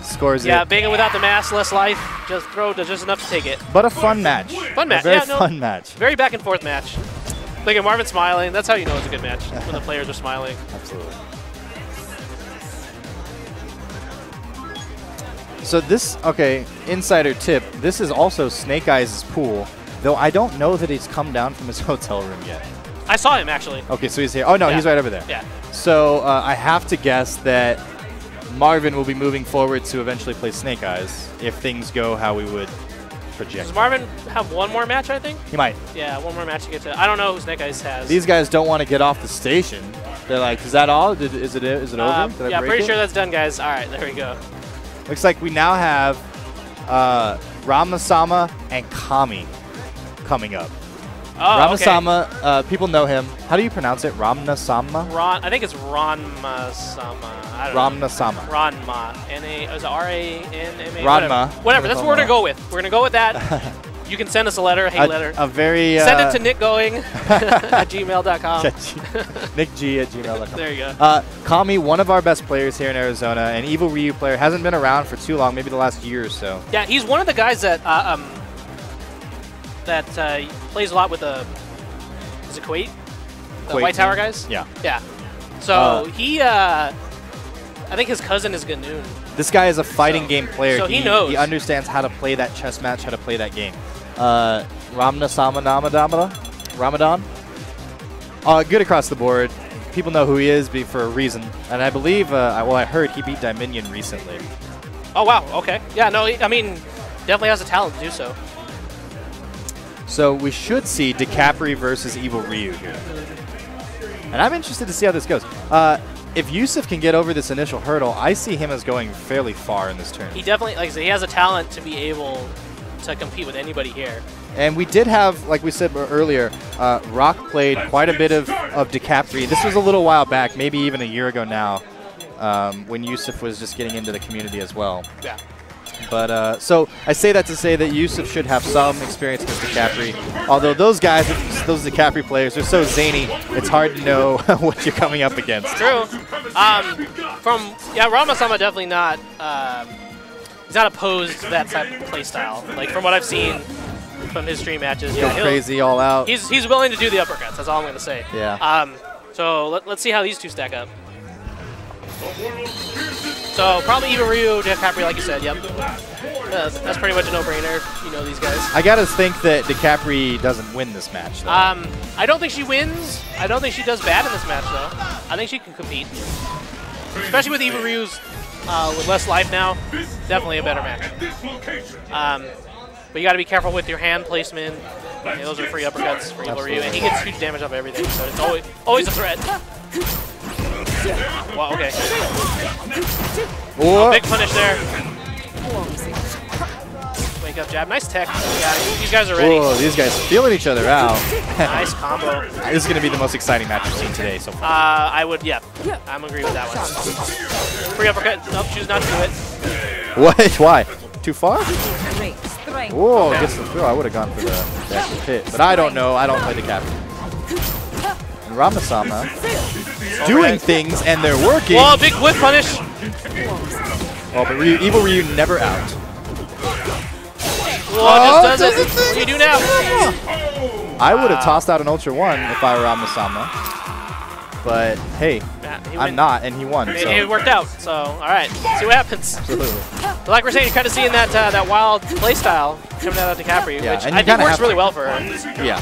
Scores it. Yeah, Banga without the mass, less life. Just throw does just enough to take it. But a fun match. Fun match. A very yeah, fun match. Very back and forth match. Look at Marvin smiling. That's how you know it's a good match, when the players are smiling. Absolutely. So this, okay, insider tip, this is also Snake Eyes' pool, though I don't know that he's come down from his hotel room yet. I saw him, actually. Okay, so he's here. Oh, no, he's right over there. Yeah. So I have to guess that Marvin will be moving forward to eventually play Snake Eyes if things go how we would project. Does Marvin have one more match, I think? He might. Yeah, one more match to get to. I don't know who Snake Eyes has. These guys don't want to get off the station. They're like, is that all? Is it over? Did yeah, I break pretty it? sure that's done, guys. All right, there we go. Looks like we now have Ramasama and Kami coming up. Oh, Ramasama, people know him. How do you pronounce it? Ramnasama? I think it's Ranma-sama. I don't know. Ramnasama. Ranma. Is it R-A-N-M-A? Ranma. Whatever. That's what we're going to go with. We're going to go with that. You can send us a letter, letter. A very... Send it to nickgoing at gmail.com. nickg@gmail.com. There you go. Kami, one of our best players here in Arizona, an Evil Ryu player, hasn't been around for too long, maybe the last year or so. Yeah, he's one of the guys that plays a lot with the... Is it Kuwait? The White Tower guys? Yeah. Yeah. So he... I think his cousin is Ganoon. This guy is a fighting game player. So he knows. He understands how to play that chess match, how to play that game. Ramnasama Ramadan? Good across the board. People know who he is for a reason. And I believe, I heard he beat Dominion recently. Oh, wow. Okay. Yeah, no, I mean, definitely has the talent to do so. So we should see DiCapri versus Evil Ryu here. And I'm interested to see how this goes. If Yusuf can get over this initial hurdle, I see him as going fairly far in this tournament. He definitely, like I said, he has a talent to be able to compete with anybody here. And we did have, like we said earlier, Rock played quite a bit of DiCapri. This was a little while back, maybe even a year ago now, when Yusuf was just getting into the community as well. Yeah. But so I say that to say that Yusuf should have some experience with DiCapri. Although those guys, those DiCapri players, are so zany, it's hard to know what you're coming up against. True. Ramasama definitely not. He's not opposed to that type of play style. Like from what I've seen from his stream matches, Go crazy all out. He's willing to do the uppercuts. That's all I'm going to say. Yeah. So let's see how these two stack up. So probably Evil Ryu, DiCapri, like you said. Yep. That's pretty much a no-brainer. You know these guys. I gotta think that DiCapri doesn't win this match, though. I don't think she wins. I don't think she does bad in this match, though. I think she can compete, especially with Evil Ryu's with less life now. Definitely a better match. But you got to be careful with your hand placement. Okay, those are free uppercuts for Evil Ryu, and he gets huge damage off everything, so it's always a threat. Wow, okay. Oh, big punish there. Wake up jab. Nice tech. Yeah, these guys are ready. Whoa, these guys feeling each other out. Nice combo. This is going to be the most exciting match we've seen today so far. I would, yeah. I'm agree with that one. Free uppercut. Nope, choose not to do it. What? Why? Too far? Whoa, gets the throw. I would have gone for the actual hit. But I don't know. I don't play the captain. And Ramasama doing things, and they're working. Whoa, big whip punish. Oh, but Evil Ryu never out. Whoa, just does it. What do you do now? I would have tossed out an Ultra 1 if I were Ramasama. But hey, I'm not, and he won. So. It worked out. So all right, see what happens. Absolutely. But like we're saying, you're kind of seeing that wild play style coming out of DiCaprio, which I think works really well for her. Yeah.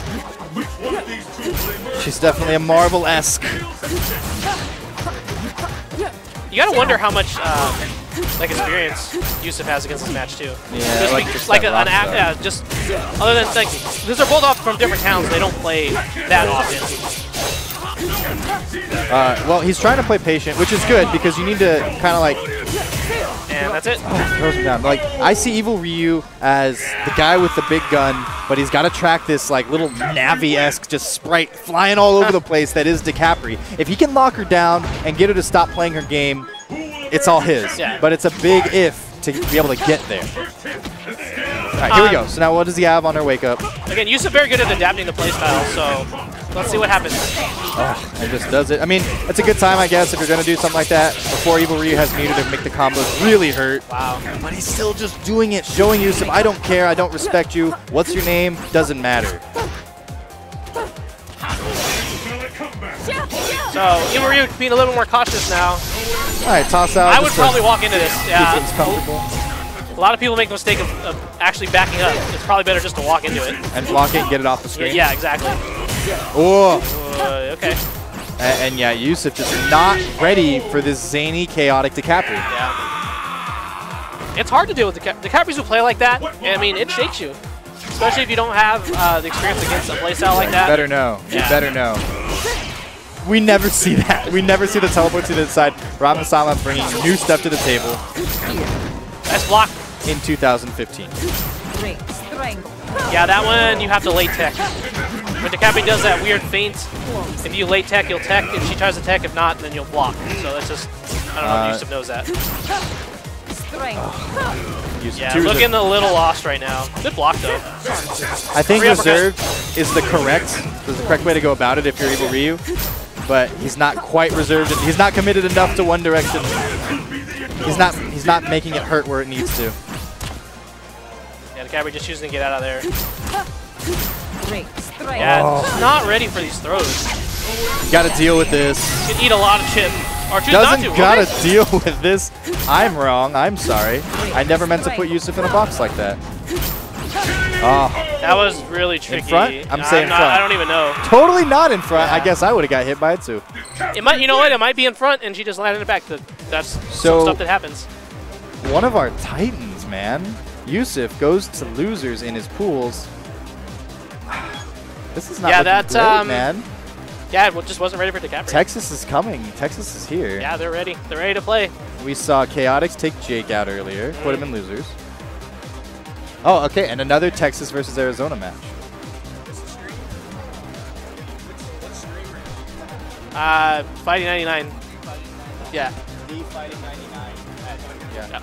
She's definitely a Marvel-esque. You gotta wonder how much like experience Yusuf has against this match too. Yeah, just other than like these are both off from different towns. They don't play that often. Well, he's trying to play patient, which is good because you need to kind of like. And that's it. Throws him down. Like I see Evil Ryu as the guy with the big gun, but he's got to track this like little Navi-esque just sprite flying all over the place that is DiCaprio. If he can lock her down and get her to stop playing her game, it's all his. Yeah. But it's a big if to be able to get there. All right, here we go. So now what does he have on her wake up? Again, Yusuf very good at adapting the playstyle, so let's see what happens. Oh, and just does it. I mean, it's a good time, I guess, if you're going to do something like that before Evil Ryu has muted to make the combos really hurt. Wow. But he's still just doing it, showing Yusuf, I don't care, I don't respect you. What's your name? Doesn't matter. So, Evil Ryu being a little more cautious now. All right, toss out. I would probably walk into this. Yeah. Comfortable. A lot of people make the mistake of actually backing up. It's probably better just to walk into it. And block it and get it off the screen. Yeah, exactly. Oh. Okay. And yeah, Yusuf just not ready for this zany, chaotic DiCaprio. Yeah. It's hard to deal with DiCaprios who play like that. I mean, it shakes you. Especially if you don't have the experience against a playstyle like that. Better know. You better know. We never see that. We never see the teleport to the side. Robin Sama bringing new stuff to the table. Nice block. In 2015. Yeah, that one you have to late tech. When DiCaprio does that weird feint, if you late tech, you'll tech. If she tries to tech, if not, then you'll block. So that's just, I don't know if Yusuf knows that. Yeah, looking a little lost right now. Good block though. I think reserved is the correct way to go about it if you're Evil Ryu. But he's not quite reserved. He's not committed enough to one direction. He's not making it hurt where it needs to. Yeah, DiCaprio just choosing to get out of there. Yeah, just not ready for these throws. Got to deal with this. You can eat a lot of chip. Or choose Doesn't not to. gotta deal with this. I'm wrong. I'm sorry. I never meant to put Yusuf in a box like that. Oh. That was really tricky. In front? I'm saying front. I don't even know. Totally not in front. I guess I would have got hit by it too. It might. You know what? It might be in front, and she just landed it back. That's some stuff that happens. One of our titans, man. Yusuf goes to losers in his pools. This is not looking great, man. Yeah, it just wasn't ready for DiCaprio. Texas is coming. Texas is here. Yeah, they're ready. They're ready to play. We saw Chaotix take Jake out earlier, put him in losers. Oh, okay, and another Texas versus Arizona match. Fighting 99. Yeah. The Fighting 99. Yeah.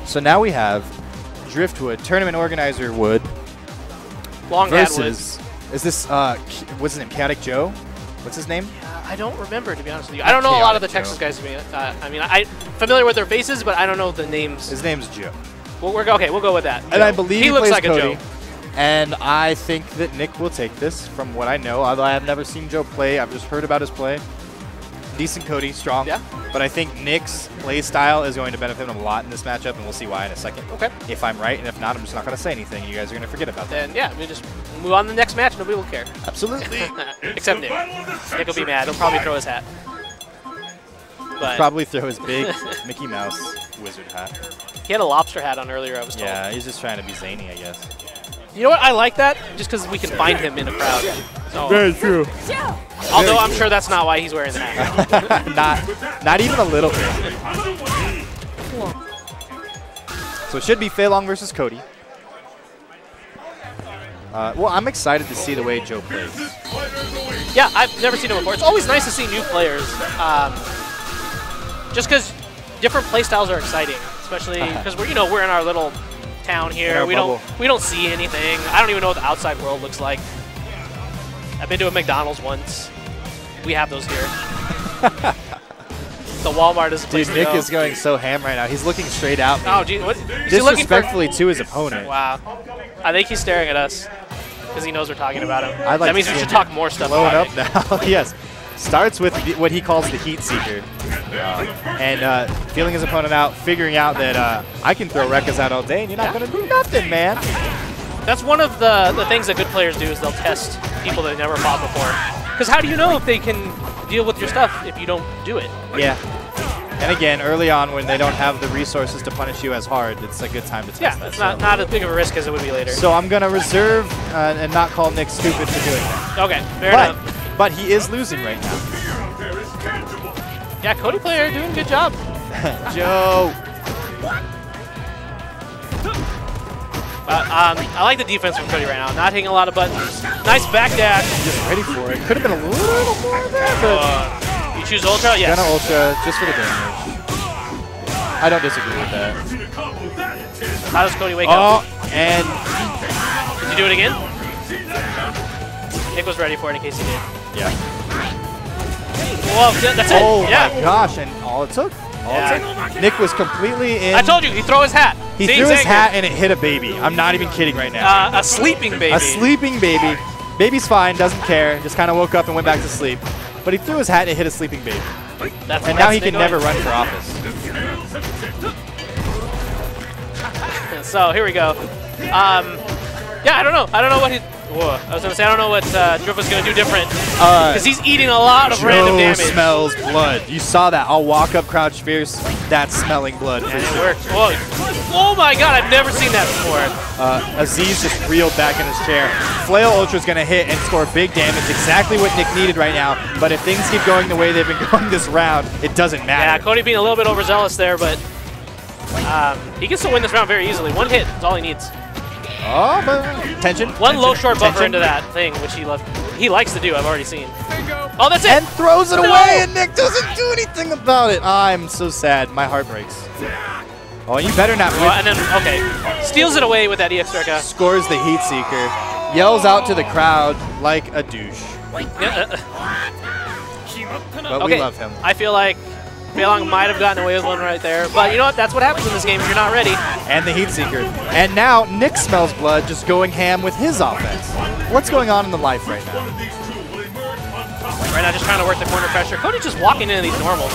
So now we have Driftwood, tournament organizer Wood, Long versus. Is this what's his name? Chaotic Joe? What's his name? I don't remember, to be honest with you. I don't know a lot of the Texas guys. I mean, I'm familiar with their faces, but I don't know the names. His name's Joe. We'll go with that. And I believe he looks plays like Cody. a Joe. And I think that Nick will take this, from what I know. Although I have never seen Joe play, I've just heard about his play. Decent Cody, strong. Yeah. But I think Nick's play style is going to benefit him a lot in this matchup, and we'll see why in a second. Okay. If I'm right, and if not, I'm just not going to say anything. You guys are going to forget about that. Then yeah, we just move on to the next match. Nobody will care. Absolutely. Except Nick. Nick will be mad. He'll probably throw his hat. But probably throw his big Mickey Mouse wizard hat. He had a lobster hat on earlier, I was told. Yeah, he's just trying to be zany, I guess. You know what? I like that just because we can find him in a crowd. So, very true. Although I'm sure that's not why he's wearing the hat. not even a little bit. So it should be Fei Long versus Cody. Well, I'm excited to see the way Joe plays. Yeah, I've never seen him before. It's always nice to see new players. Just because different play styles are exciting, especially because we're in our little town here. We don't see anything. I don't even know what the outside world looks like. I've been to a McDonald's once. We have those here. The Walmart is a place to Nick go. is going so ham right now. He's looking straight out. Oh, geez, what? Disrespectfully to his opponent. Wow. I think he's staring at us because he knows we're talking about him. I'd like that means we should talk more stuff about up now. Yes. starts with what he calls the heat seeker. And feeling his opponent out, figuring out that I can throw Rekkas out all day and you're not going to do nothing, man. That's one of the things that good players do is they'll test people that never fought before. Because how do you know if they can deal with your stuff if you don't do it? Yeah. And again, early on when they don't have the resources to punish you as hard, it's a good time to test that. It's not as big of a risk as it would be later. So I'm going to reserve and not call Nick stupid for doing that. Okay, fair enough. But he is losing right now. Yeah, Cody player doing a good job. Joe. I like the defense from Cody right now. Not hitting a lot of buttons. Nice back dash. Just ready for it. Could have been a little more there, but you choose Ultra? Yes. Gonna Ultra just for the damage. I don't disagree with that. How does Cody wake up? And did you do it again? Nick was ready for it in case he did. Yeah. Well, that's it. Oh my gosh, and all it took. Nick was completely in. I told you, he threw his hat. He threw his hat and it hit a baby. I'm not even kidding right now. A sleeping baby. A sleeping baby. Baby's fine, doesn't care. Just kind of woke up and went back to sleep. But he threw his hat and it hit a sleeping baby. And now he can never run for office. So here we go. Yeah, I don't know. I don't know what he. Whoa. I was going to say, I don't know what Drift is going to do different. Because he's eating a lot of random damage. Smells blood. You saw that. I'll walk up, crouch fierce. That's smelling blood. And it worked. Whoa. Oh my god, I've never seen that before. Aziz just reeled back in his chair. Flail Ultra's going to hit and score big damage. Exactly what Nick needed right now. But if things keep going the way they've been going this round, it doesn't matter. Yeah, Cody being a little bit overzealous there, but he can still win this round very easily. One hit is all he needs. Oh, but tension. One low short buffer into that thing, which he likes to do. I've already seen. Oh, that's it. And throws it away, and Nick doesn't do anything about it. I'm so sad. My heart breaks. Oh, you better not. And then okay, steals it away with that EX Rekka. Scores the heat seeker. Yells out to the crowd like a douche. But we love him. I feel like Beilong might have gotten away with one right there. But you know what? That's what happens in this game if you're not ready. And the heat seeker. And now Nick smells blood just going ham with his offense. What's going on in the life right now? Right now just trying to work the corner pressure. Cody's just walking into these normals.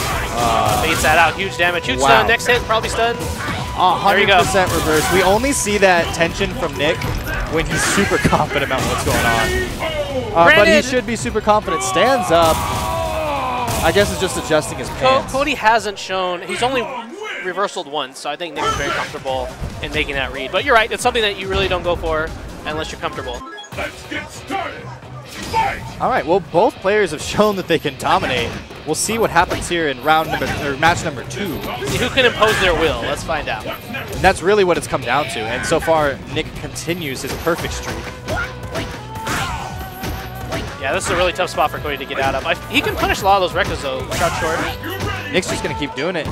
Baits that out. Huge damage. Huge stun. Next hit, probably stun. 100% reverse. We only see that tension from Nick when he's super confident about what's going on. But he should be super confident. Stands up. I guess it's just adjusting his pants. Cody hasn't shown, he's only reversaled once, so I think Nick is very comfortable in making that read. But you're right, it's something that you really don't go for unless you're comfortable. Let's get started. All right, well, both players have shown that they can dominate. We'll see what happens here in match number 2. See who can impose their will. Let's find out. And that's really what it's come down to. And so far, Nick continues his perfect streak. Yeah, this is a really tough spot for Cody to get out of. He can punish a lot of those Rekkas, though, shot short. Nick's just going to keep doing it.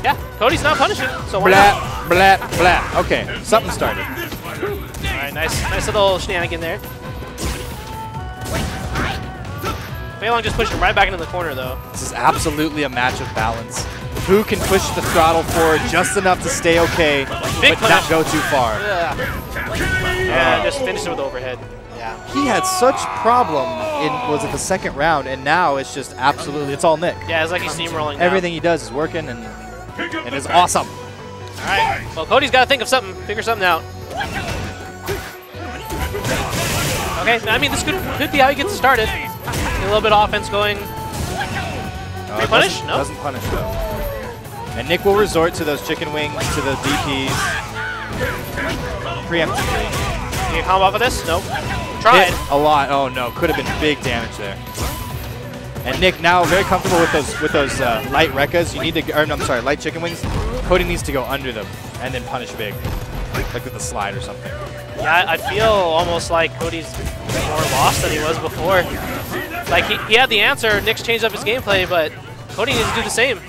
Yeah, Cody's not punishing, so why not? Blah, blah. Okay, something started. All right, nice little shenanigan there. Beilong just pushed him right back into the corner, though. This is absolutely a match of balance. Who can push the throttle forward just enough to stay okay, but not go too far? Yeah, just finished it with overhead. Yeah. He had such problem in, was it the second round, and now it's just absolutely, it's all Nick. Yeah, it's like he's steamrolling. Everything he does is working, and it's awesome. All right, well, Cody's got to think of something, figure something out. Okay, I mean, this could be how he gets started. Get a little bit of offense going. Punish? No? Doesn't punish, though. And Nick will resort to those chicken wings, to the DPs. Preemptively. Can you combo off of this? Nope. Tried. Hit a lot. Oh no, could have been big damage there. And Nick now very comfortable with those light Rekkas. You need to, or I'm sorry, light chicken wings. Cody needs to go under them and then punish big, like with the slide or something. Yeah, I feel almost like Cody's more lost than he was before. Like he had the answer. Nick's changed up his gameplay, but Cody needs to do the same.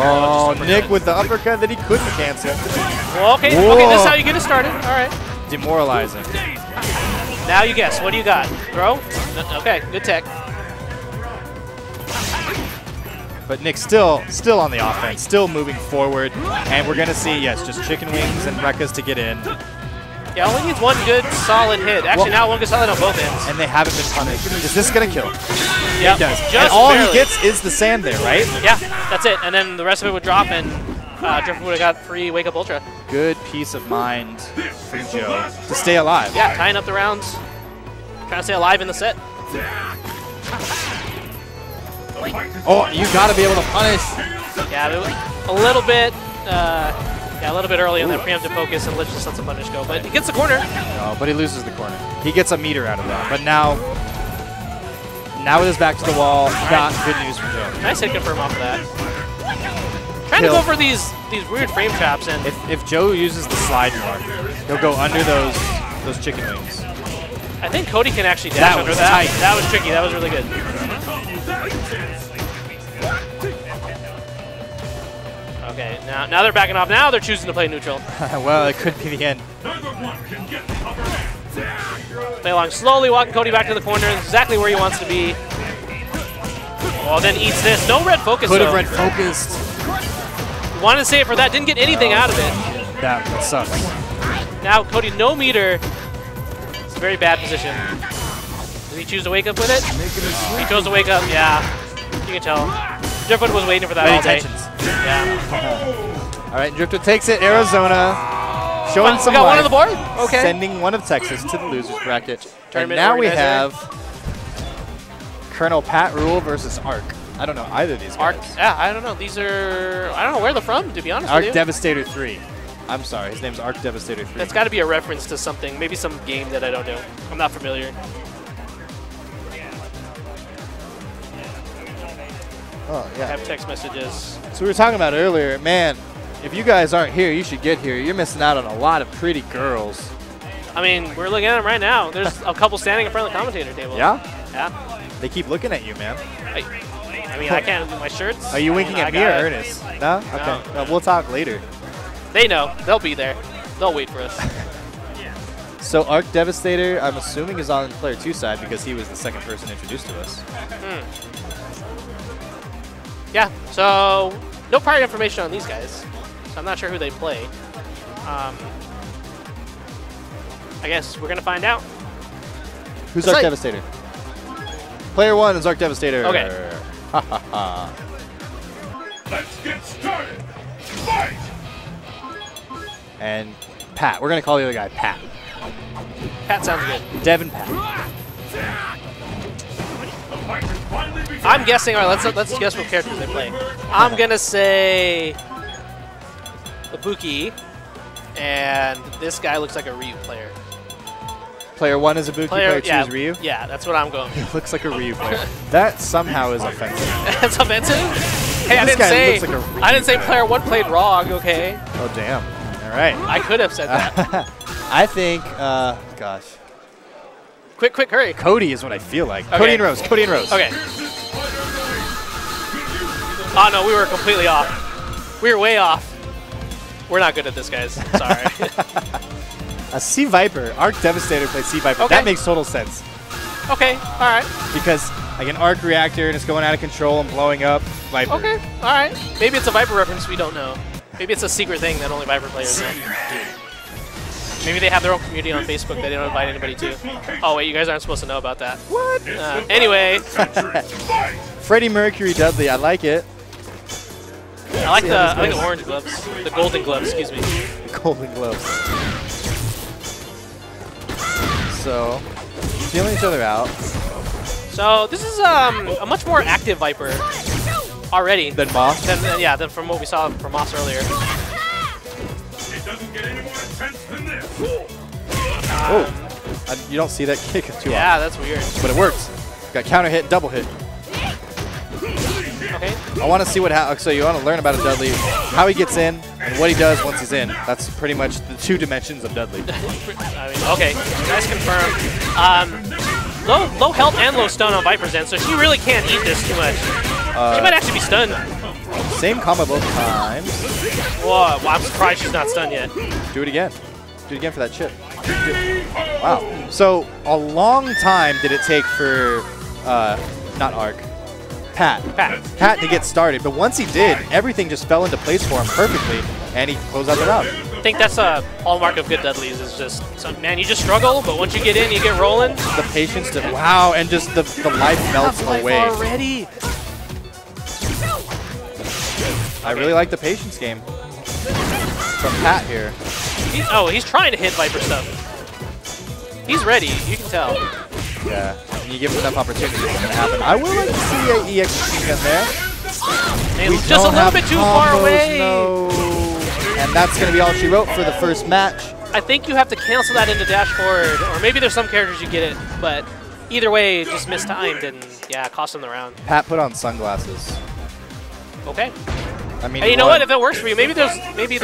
Oh, Nick with the uppercut that he couldn't cancel. Well, okay, this is how you get it started. All right. Demoralizing. Now you guess. What do you got? Throw? Okay, good tech. But Nick's still on the offense, still moving forward. And we're going to see, yes, just chicken wings and Rekkas to get in. Yeah, only needs one good solid hit. Actually, now one good solid on both ends. And they haven't been punished. Is this going to kill? Yeah, It does. just And all barely. he gets is the sand there, right? Yeah, that's it. And then the rest of it would drop, and Drift would have got free Wake Up Ultra. Good peace of mind from Joe to stay alive. Yeah, tying up the rounds, trying to stay alive in the set. Oh, you got to be able to punish. Yeah, a little bit. Yeah, a little bit early on that preemptive focus, and Lich just lets the punish go. But he gets the corner. No, but he loses the corner. He gets a meter out of that. But now with his back to the wall, not good news for Joe. Nice hit confirm off of that. Trying to go for these weird frame traps, and If Joe uses the slide more, he'll go under those chicken wings. I think Cody can actually dash under that. Tight. That was tricky. That was really good. Okay, now they're backing off. Now they're choosing to play neutral. Well, it could be the end. Play along slowly, walking Cody back to the corner, exactly where he wants to be. Well, then eats this. No red focus, Could have though. red focused. Wanted to save for that. Didn't get anything out of it. That sucks. Now Cody, no meter. It's a very bad position. Did he choose to wake up with it? He chose to wake up. Yeah, you can tell. Driftwood was waiting for that all day. Yeah. All right, Driftwood takes it. Arizona showing some We got one life, on the board? Okay. sending one of Texas to the losers bracket. And Tournament now we organizer. have Colonel Pat Rule versus Arc. I don't know either of these guys. Arc, yeah, I don't know. These are, I don't know where they're from, to be honest Arc with you. Devastator 3. I'm sorry, his name's Arc Devastator 3. That's got to be a reference to something, maybe some game that I don't know. I'm not familiar. Oh, I yeah. have text messages. So we were talking about earlier, man, if you guys aren't here, you should get here. You're missing out on a lot of pretty girls. I mean, we're looking at them right now. There's a couple standing in front of the commentator table. Yeah? Yeah. They keep looking at you, man. I mean, I can't with my shirts. Are you winking I at me or got it. Ernest? No? Okay. No, we'll talk later. They know. They'll be there. They'll wait for us. So Arc Devastator, I'm assuming, is on player 2 side because he was the second person introduced to us. Yeah, so no prior information on these guys. So I'm not sure who they play. I guess we're going to find out. Who's It's Arc like- Devastator? Player 1 is Arc Devastator. Okay. Ha ha ha. Let's get started. Fight! And Pat. We're going to call the other guy Pat. Pat sounds good. Devin Pat. I'm guessing. All right, let's guess what characters they play. I'm gonna say Ibuki, and this guy looks like a Ryu player. Player 1 is Ibuki, player 2 yeah, is Ryu. Yeah, that's what I'm going. He looks like a Ryu player. That somehow is offensive. That's offensive. Hey, This guy looks like a Ryu I didn't say player. player 1 played wrong. Okay, Oh, damn. All right. I could have said that. I think, gosh. Quick, hurry. Cody is what I feel like. Okay. Cody and Rose. Cody and Rose. Okay. Oh no, we were completely off. We were way off. We're not good at this, guys. Sorry. A Sea Viper. Arc Devastator plays Sea Viper. Okay. That makes total sense. Okay, all right. Because like an Arc reactor and it's going out of control and blowing up. Viper. Okay, all right. Maybe it's a Viper reference we don't know. Maybe it's a secret thing that only Viper players know. Maybe they have their own community on Facebook that they don't invite anybody to. Oh wait, you guys aren't supposed to know about that. What? Anyway, Freddie Mercury Dudley. I like it. I like See how this the goes. orange gloves, the golden gloves. Excuse me. Golden gloves. So, feeling each other out. So this is a much more active Viper already Then Moss. than from what we saw from Moss earlier. It doesn't get any more intense than this. Oh, you don't see that kick too Yeah, often, that's weird. but it works. Got counter hit, double hit. Okay. I want to see what happens. So you want to learn about a Dudley, how he gets in, and what he does once he's in. That's pretty much the 2 dimensions of Dudley. I mean, okay, nice confirm. Low health and low stun on Viper's end, so she really can't eat this too much. She might actually be stunned. Same combo both times. Whoa, well, I'm surprised she's not stunned yet. Do it again. Do it again for that chip. Wow. So a long time did it take for, not Arc, Pat to get started. But once he did, everything just fell into place for him perfectly, and he closed out the round. think that's a hallmark of good Dudleys. Is just man, you just struggle, but once you get in, you get rolling. The patience to wow, and just the life melts away already. I really like the patience game from Pat here. He's trying to hit Viper stuff. He's ready. You can tell. Yeah, and you give him enough opportunity, it's going to happen. I would like to see an EX machine gun there. We just a little bit too far away. No. And that's going to be all she wrote for the first match. I think you have to cancel that into dash forward, or maybe there's some characters you get it, but either way, just mistimed and yeah, cost him the round. Pat put on sunglasses. Okay. I mean, hey, you know what? If that works for you, maybe they're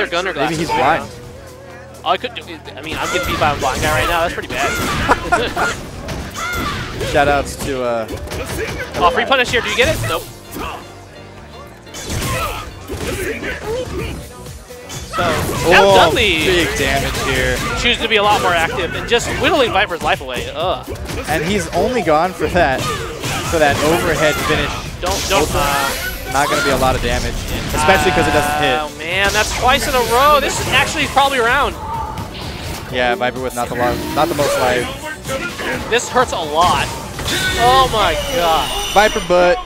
gunner glasses. Maybe he's blind. Oh, I could. I mean, I'm getting beat by a blind guy right now. That's pretty bad. Shoutouts to. Oh, free punish here. Do you get it? Nope. So now Dudley big damage here. chooses to be a lot more active and just whittling Viper's life away. Ugh. And he's only gone for that overhead finish. Don't. Not going to be a lot of damage, especially because it doesn't hit. Oh man, that's twice in a row. This is actually probably around. Yeah, Viper with not the most life. This hurts a lot. Oh my god. Viper butt.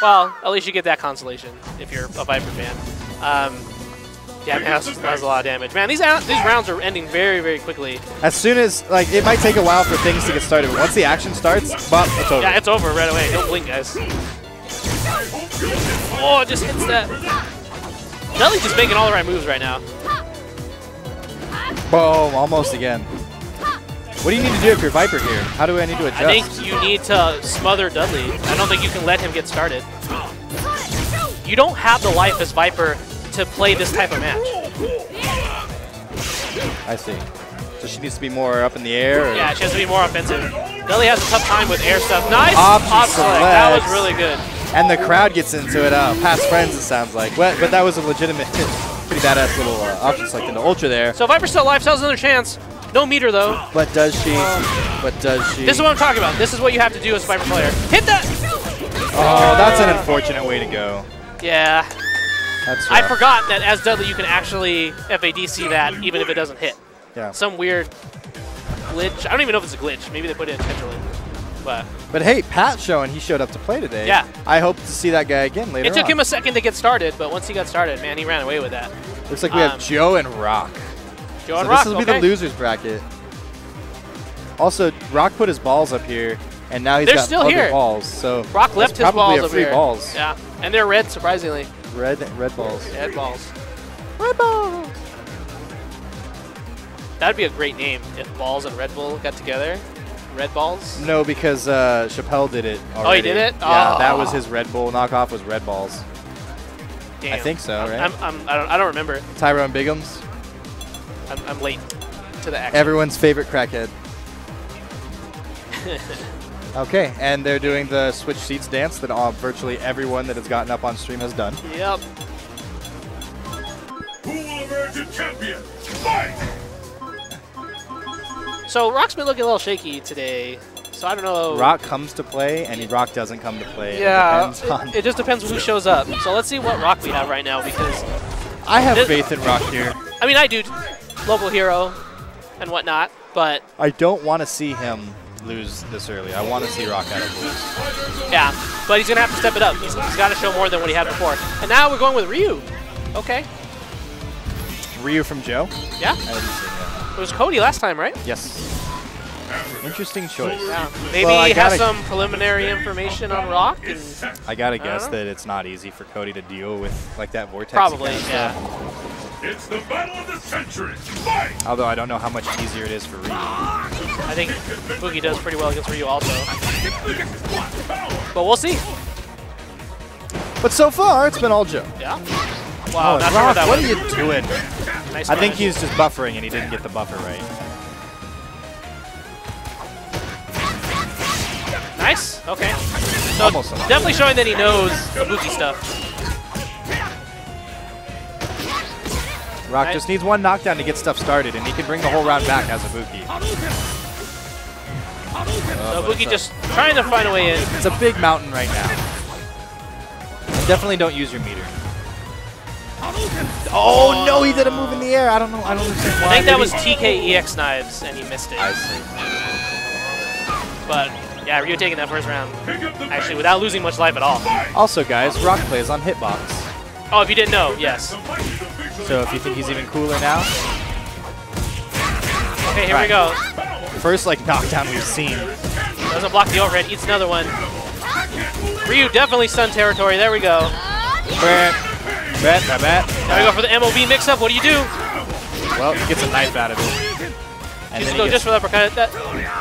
Well, at least you get that consolation if you're a Viper fan. Yeah, man, that was a lot of damage. Man, these rounds are ending very, very quickly. As soon as, like, it might take a while for things to get started, but once the action starts, bop, it's over. Yeah, it's over right away. Don't blink, guys. Oh, it just hits that. Dudley's just making all the right moves right now. Boom, almost again. What do you need to do if you're Viper here? How do I need to adjust? I think you need to smother Dudley. I don't think you can let him get started. You don't have the life as Viper to play this type of match. I see. So she needs to be more up in the air? Or? Yeah, she has to be more offensive. Dudley has a tough time with air stuff. Nice! Option select. That was really good. And the crowd gets into it. Past friends, it sounds like. But that was a legitimate, pretty badass little option select into Ultra there. So Viper's still alive, still has another chance. No meter, though. But does she? This is what I'm talking about. This is what you have to do as a Viper player. Hit that! Oh, that's an unfortunate way to go. Yeah. That's I forgot that as Dudley, you can actually FADC that even if it doesn't hit. Yeah. Some weird glitch. I don't even know if it's a glitch. Maybe they put it intentionally. But hey, Pat's showing he showed up to play today. Yeah. I hope to see that guy again later it took him a second to get started, but once he got started, man, he ran away with that. Looks like we have Joe and Rock. Joe and Rock, this will be the losers bracket. Also, Rock put his balls up here, and now he's got still other here. balls. So Rock left his balls up here. Balls. Yeah, and they're red, surprisingly. Red balls. Red balls. Red balls. That'd be a great name if Balls and Red Bull got together. Red Balls? No, because Chappelle did it already. Oh, he did it? Yeah, oh. That was his Red Bull knockoff was Red Balls. Damn. I think so, right? I don't remember. Tyrone Biggums. I'm late to the action. Everyone's favorite crackhead. Okay, and they're doing the switch seats dance that virtually everyone that has gotten up on stream has done. Yep. Who will emerge a champion? Fight! So Rock's been looking a little shaky today, so I don't know. Rock comes to play, and Rock doesn't come to play. Yeah, it just depends who shows up. So let's see what Rock we have right now, because I have faith in Rock here. I mean, I do, local hero and whatnot, but I don't want to see him lose this early. I want to see Rock out of lose. Yeah, but he's gonna have to step it up. He's got to show more than what he had before. And now we're going with Ryu. Okay. Ryu from Joe? Yeah. I didn't see that. It was Cody last time, right? Yes. Interesting choice. Yeah. Maybe he has some preliminary information on Rock. And I gotta guess that it's not easy for Cody to deal with like that vortex. Probably, yeah. It's the battle of the century. Fight! Although I don't know how much easier it is for Ryu. I think Boogie does pretty well against Ryu also. But we'll see. But so far, it's been all Joe. Yeah. Wow, not sure Rock, that what was. are you doing? Nice I think he's just buffering and he didn't get the buffer right. Nice. Okay. So Almost definitely showing that he knows the Boogie stuff. Rock just needs one knockdown to get stuff started, and he can bring the whole round back as a Buki. So Boogie just trying to find a way in. It's a big mountain right now. And definitely don't use your meter. Oh no, he did a move in the air. I don't know. I don't understand why. I think that was TKEX knives, and he missed it. I see. But yeah, Ryu taking that first round, actually without losing much life at all. Also, guys, Rock plays on hitbox. Oh, if you didn't know, yes. So if you think he's even cooler now. Okay, here we go. First like knockdown we've seen. Doesn't block the overhead, eats another one. Ryu definitely stun territory. There we go. Now we go for the MOB mix-up. What do you do? Well, he gets a knife out of it. And Just go just for the uppercut. That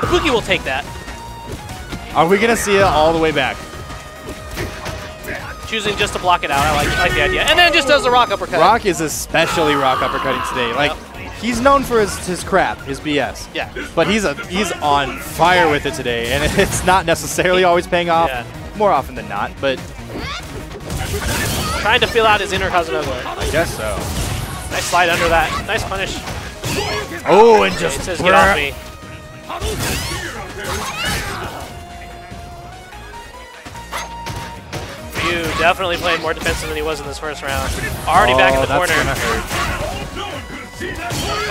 Boogie will take that. Are we gonna see it all the way back? Choosing just to block it out. I like the idea. And then just does the rock uppercut. Rock is especially rock uppercutting today. Like he's known for his crap, his BS. Yeah. But he's on fire with it today, and it's not necessarily always paying off. Yeah. More often than not, but trying to feel out his inner Kazunoko. I guess so. Nice slide under that. Nice punish. Oh, and just it says get off me. Ryu definitely playing more defensive than he was in this first round. Already back in the corner. Gonna hurt.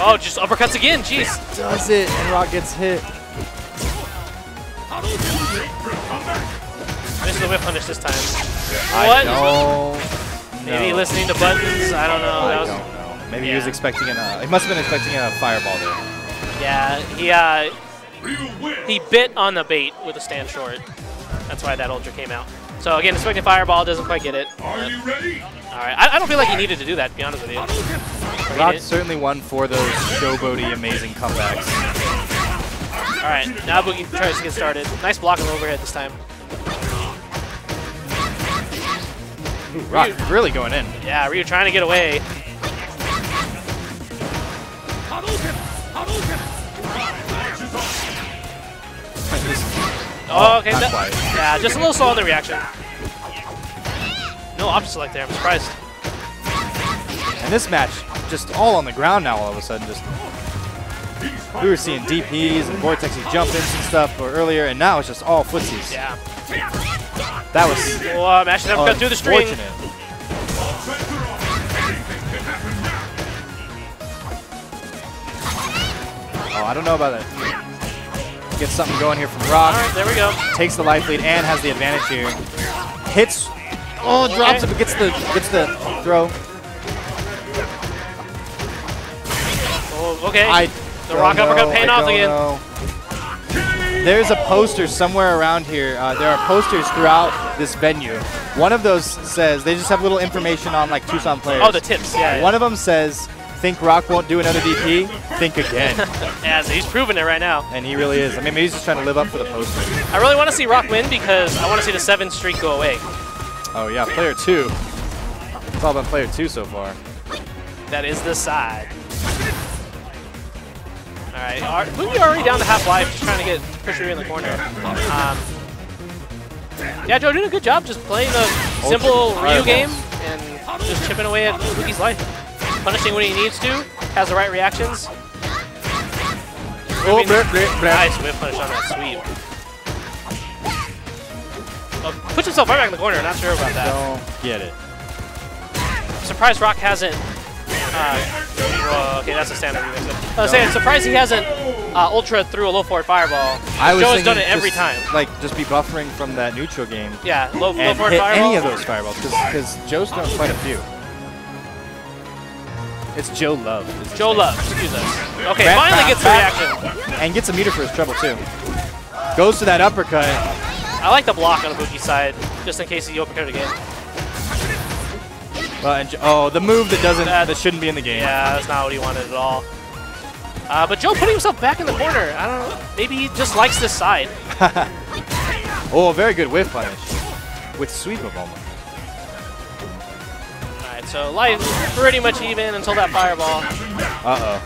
Oh, just uppercuts again. Jeez. Does it, and Rock gets hit. Missed the whip punish this time. What? Maybe listening to buttons. I don't know. I don't know. Maybe he was expecting he must have been expecting a fireball there. Yeah, he bit on the bait with a stand short. That's why that ultra came out. So again, expecting fireball, doesn't quite get it. Are you ready? All right, I don't feel like he needed to do that, to be honest with you. Rock certainly won for those showboaty, amazing comebacks. All right, now Boogie tries to get started. Nice block on the overhead this time. Ooh, Rock really going in. Yeah, Ryu trying to get away. Oh, okay. Yeah, just a little slow on the reaction. No option select there. I'm surprised. And this match, just all on the ground now all of a sudden. Just we were seeing DPs and vortexy jump-ins and stuff earlier, and now it's just all footsies. Yeah. That was Mash never got through the string. Oh, I don't know about that. Get something going here from Rock. All right, there we go. Takes the life lead and has the advantage here. Hits. Oh, drops it, but gets the throw. Oh, okay. The Rock uppercut paying off again. There's a poster somewhere around here. There are posters throughout this venue. One of those says, they just have little information on like Tucson players. Oh, the tips, yeah. One of them says, think Rock won't do another DP? Think again. Yeah, so he's proving it right now. And he really is. I mean, maybe he's just trying to live up for the poster. I really want to see Rock win because I want to see the 7 streak go away. Oh yeah, player 2. It's all about player 2 so far. That is the side. All right, Boogie already down to half life, just trying to get Chris Ryu in the corner. Yeah, Joe doing a good job just playing a simple Ryu game and just chipping away at Boogie's life. Punishing when he needs to, has the right reactions. Oh, nice whip punish on that sweep. Puts himself right back in the corner, not sure about that. Don't get it. I'm surprised Rock hasn't... okay, that's a standard remix. I was saying, surprised he hasn't ultra through a low forward fireball. Joe has done it every time. Like, just be buffering from that neutral game. Yeah, low forward hit fireball. any of those fireballs, because Joe's done quite a few. It's Joe Love. Joe Love, excuse us. Okay, finally gets the reaction. And gets a meter for his trouble, too. Goes to that uppercut. I like the block on the Boogie's side, just in case he uppercut again. Well, and the move that shouldn't be in the game. Yeah, that's not what he wanted at all. But Joe putting himself back in the corner. I don't know. Maybe he just likes this side. Oh, very good whiff punish. With sweep of almost. Alright, so life pretty much even until that fireball. Uh-oh.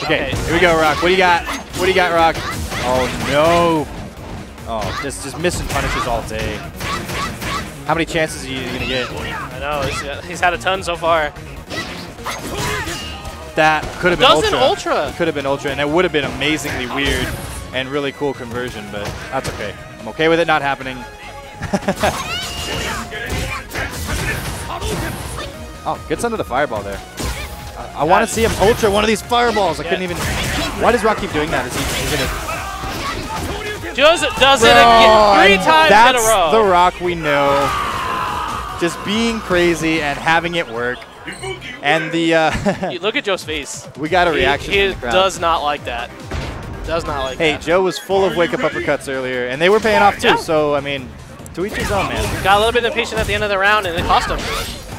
Okay, here we go, Rock. What do you got? What do you got, Rock? Oh, no. Oh, just missing punishes all day. How many chances are you going to get? I know, he's had a ton so far. That could have been ultra. Could have been ultra, and it would have been amazingly weird and really cool conversion, but that's okay. I'm okay with it not happening. Oh, gets under the fireball there. I want to see him ultra one of these fireballs. I couldn't even. Why does Rock keep doing that? Is it? Does it again 3 times in a row. That's the Rock we know. Just being crazy and having it work. And the look at Joe's face. We got a reaction. He does not like that. Does not like that. Hey, Joe was full of wake-up uppercuts earlier, and they were paying off too. Yeah. So I mean, to each his own, man. Got a little bit impatient at the end of the round, and it cost him.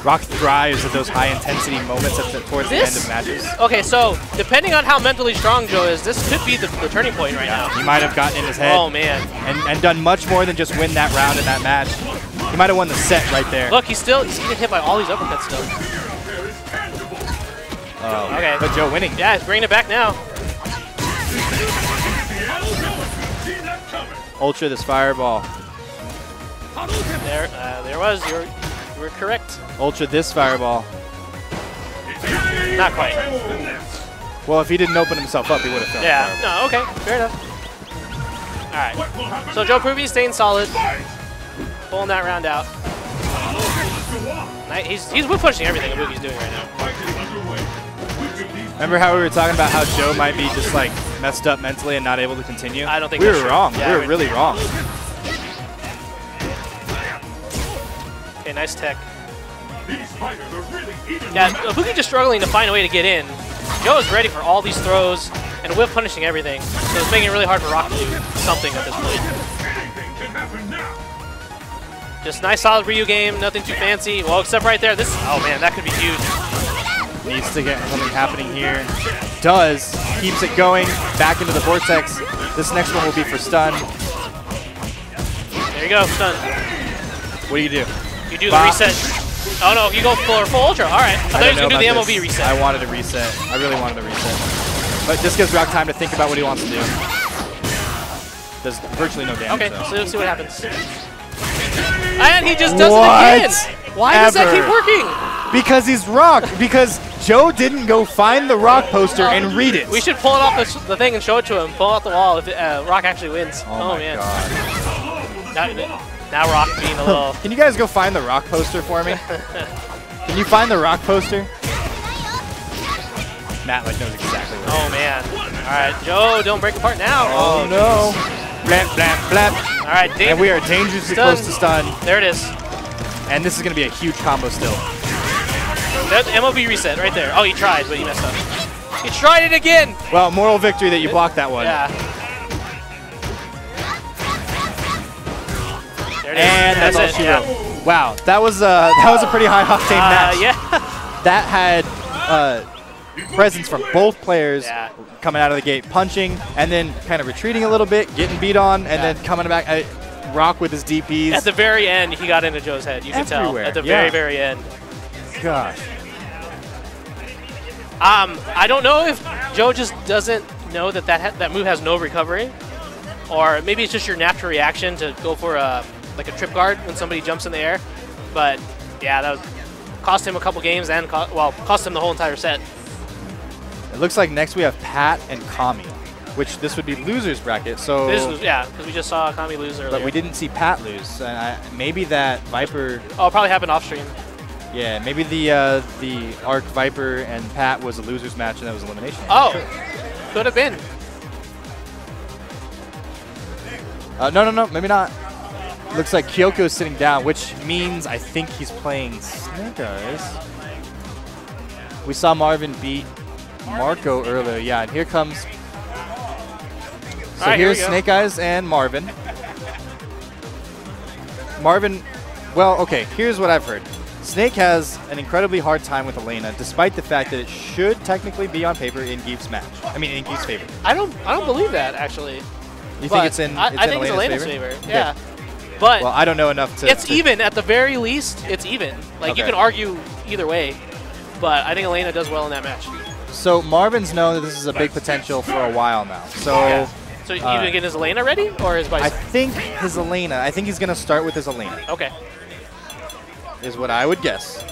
Rock thrives at those high-intensity moments towards the end of matches. Okay, so depending on how mentally strong Joe is, this could be the turning point right now. He might have gotten in his head. Oh, man. And done much more than just win that round in that match. He might have won the set right there. Look, he's getting hit by all these uppercuts still. Okay. But Joe winning. Yeah, he's bringing it back now. Ultra this fireball. There was. You were correct. Ultra this fireball. Not quite. Well, if he didn't open himself up, he would have felt Yeah. No, okay. Fair enough. All right. So Joe Pruby staying solid. Pulling that round out. He's whip pushing everything that Boogie's doing right now. Remember how we were talking about how Joe might be just like messed up mentally and not able to continue? I don't think we that's were true. wrong. Yeah, we were really wrong. Okay, nice tech. Yeah, Boogie just struggling to find a way to get in. Joe is ready for all these throws and whip punishing everything, so it's making it really hard for Rock to do something at this point. Just nice solid Ryu game, nothing too fancy. Well, except right there, oh man, that could be huge. Needs to get something happening here. Does. Keeps it going. Back into the vortex. This next one will be for stun. There you go, stun. What do? You do the reset. Oh no, you go full ultra. All right. I thought he was going to do the MOV reset. I wanted a reset. I really wanted a reset. But this gives Rock time to think about what he wants to do. Does virtually no damage. Okay, so let's see what happens. And he just does it again. Why does that keep working? Because he's Rock. Because Joe didn't go find the Rock poster and read it. We should pull it off the thing and show it to him. Pull it off the wall if Rock actually wins. Oh man. God. Now Rock being a little... Can you guys go find the Rock poster for me? Can you find the Rock poster? Matt like knows exactly what Oh man. Alright, Joe, don't break apart now. Oh no. Blap, blap, blap. Alright, and we are dangerously close to stun. There it is. And this is going to be a huge combo still. There's the MOV reset right there. Oh, he tried, but he messed up. He tried it again! Well, moral victory that you blocked that one. Yeah. There it is. And that's all she wrote. Wow, that was a pretty high octane match. Yeah. That had presence from both players coming out of the gate, punching, and then kind of retreating a little bit, getting beat on, and then coming back. Rock with his DPs. At the very end, he got into Joe's head. You can tell. At the very, very end. Gosh. I don't know if Joe just doesn't know that that move has no recovery, or maybe it's just your natural reaction to go for like a trip guard when somebody jumps in the air. But yeah, that cost him a couple games and cost him the whole entire set. It looks like next we have Pat and Kami, which this would be losers bracket. So yeah, because we just saw Kami lose earlier. But we didn't see Pat lose. Maybe that Viper. Oh, it probably happened off stream. Yeah, maybe the Arc Viper and Pat was a losers match and that was elimination. Oh, could have been. No, maybe not. Looks like Kyoko's sitting down, which means I think he's playing Snake Eyes. We saw Marvin beat Marco earlier. Yeah, and here comes. So here's Snake Eyes and Marvin. Marvin, well, okay, here's what I've heard. Snake has an incredibly hard time with Elena, despite the fact that it should technically be on paper in Geef's match. I mean, in Geef's favor. I don't believe that, actually. You think it's in I think it's Elena's favor? Yeah. But well, I don't know enough to... It's even. At the very least, it's even. Like, you can argue either way, but I think Elena does well in that match. So Marvin's known that this is a big potential for a while now. So, so you gonna get his Elena ready, or his Bison? I think his Elena. I think he's going to start with his Elena. Okay. Is what I would guess.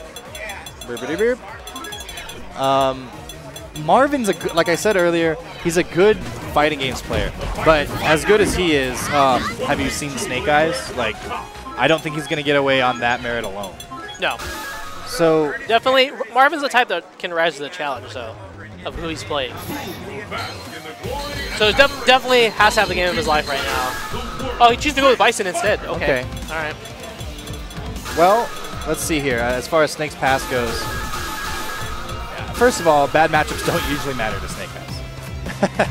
Marvin's like I said earlier, he's a good fighting games player. But as good as he is, have you seen Snake Eyes? Like, I don't think he's going to get away on that merit alone. No. So definitely, Marvin's the type that can rise to the challenge, though, of who he's playing. So definitely has to have the game of his life right now. Oh, he chooses to go with Bison instead. Okay. All right. Well, let's see here. As far as Snake's pass goes, first of all, bad matchups don't usually matter to Snake Pass.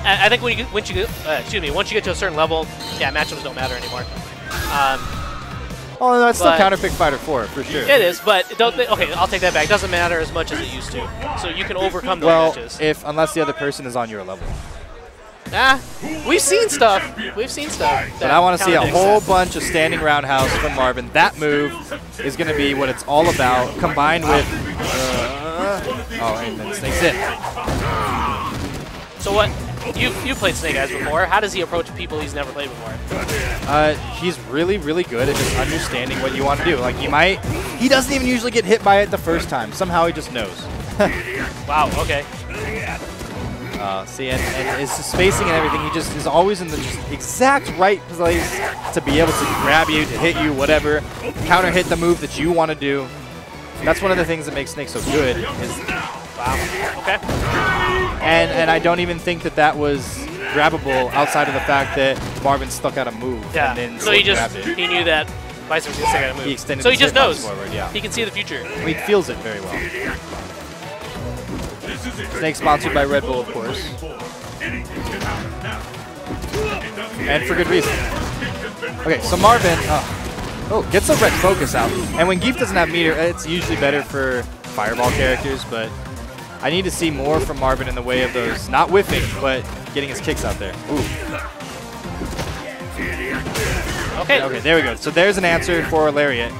I think once you get to a certain level, yeah, matchups don't matter anymore. Oh, no, that's still counter pick fighter 4 for sure. It is, but okay, I'll take that back. It doesn't matter as much as it used to. So you can overcome those matches. Unless the other person is on your level. We've seen stuff. We've seen stuff. But I want to see a whole bunch of standing roundhouse from Marvin. That move is going to be what it's all about, combined with. And then Snake's in. So what? You played Snake Eyes before. How does he approach people he's never played before? He's really, really good at just understanding what you want to do. Like he doesn't even usually get hit by it the first time. Somehow he just knows. Wow. Okay. See, and his spacing and everything, he just is always in the exact right place to be able to grab you, to hit you, whatever, counter hit the move that you want to do. That's one of the things that makes Snake so good. Wow. Okay. And I don't even think that was grabbable outside of the fact that Marvin stuck out a move. Yeah. And then so he knew that Bison was going to stick out a move. He extended so he just knows. Forward, yeah. He can see the future. He feels it very well. Snake sponsored by Red Bull, of course. And for good reason. Okay, so Marvin gets a red focus out. And when Geef doesn't have meter, it's usually better for fireball characters, but I need to see more from Marvin in the way of those, not whiffing, but getting his kicks out there. Ooh. Okay, there we go. So there's an answer for a lariat.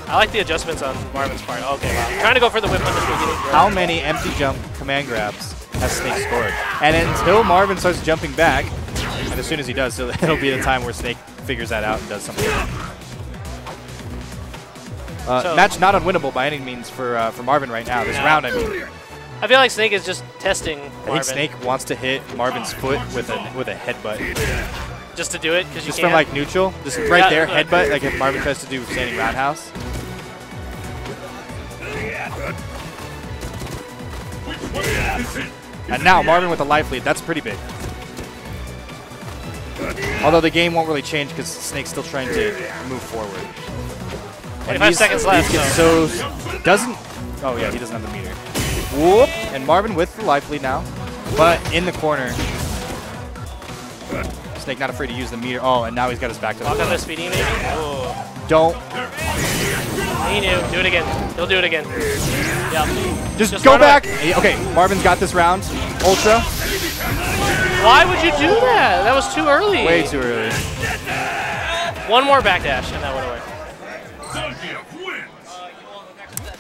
I like the adjustments on Marvin's part. Okay, wow. Trying to go for the whip on this beginning. How many empty jump command grabs has Snake scored? And until Marvin starts jumping back, and as soon as he does, it'll be the time where Snake figures that out and does something. Match not unwinnable by any means for Marvin right now. This round, I mean. I feel like Snake is just testing Marvin. I think Snake wants to hit Marvin's foot with a headbutt. Just to do it? Because you just from like neutral? Just right there, headbutt, like if Marvin tries to do standing roundhouse. And now Marvin with a life lead. That's pretty big. Although the game won't really change because Snake's still trying to move forward. 25 seconds left. Doesn't. Oh yeah, he doesn't have the meter. Whoop! And Marvin with the life lead now, but in the corner. Snake not afraid to use the meter. Oh, and now he's got his back to the walk on the speedy maybe? Oh. Don't. He knew. Do it again. He'll do it again. Yeah. Just go back. Away. Okay, Marvin's got this round. Ultra. Why would you do that? That was too early. Way too early. One more backdash, and that went away.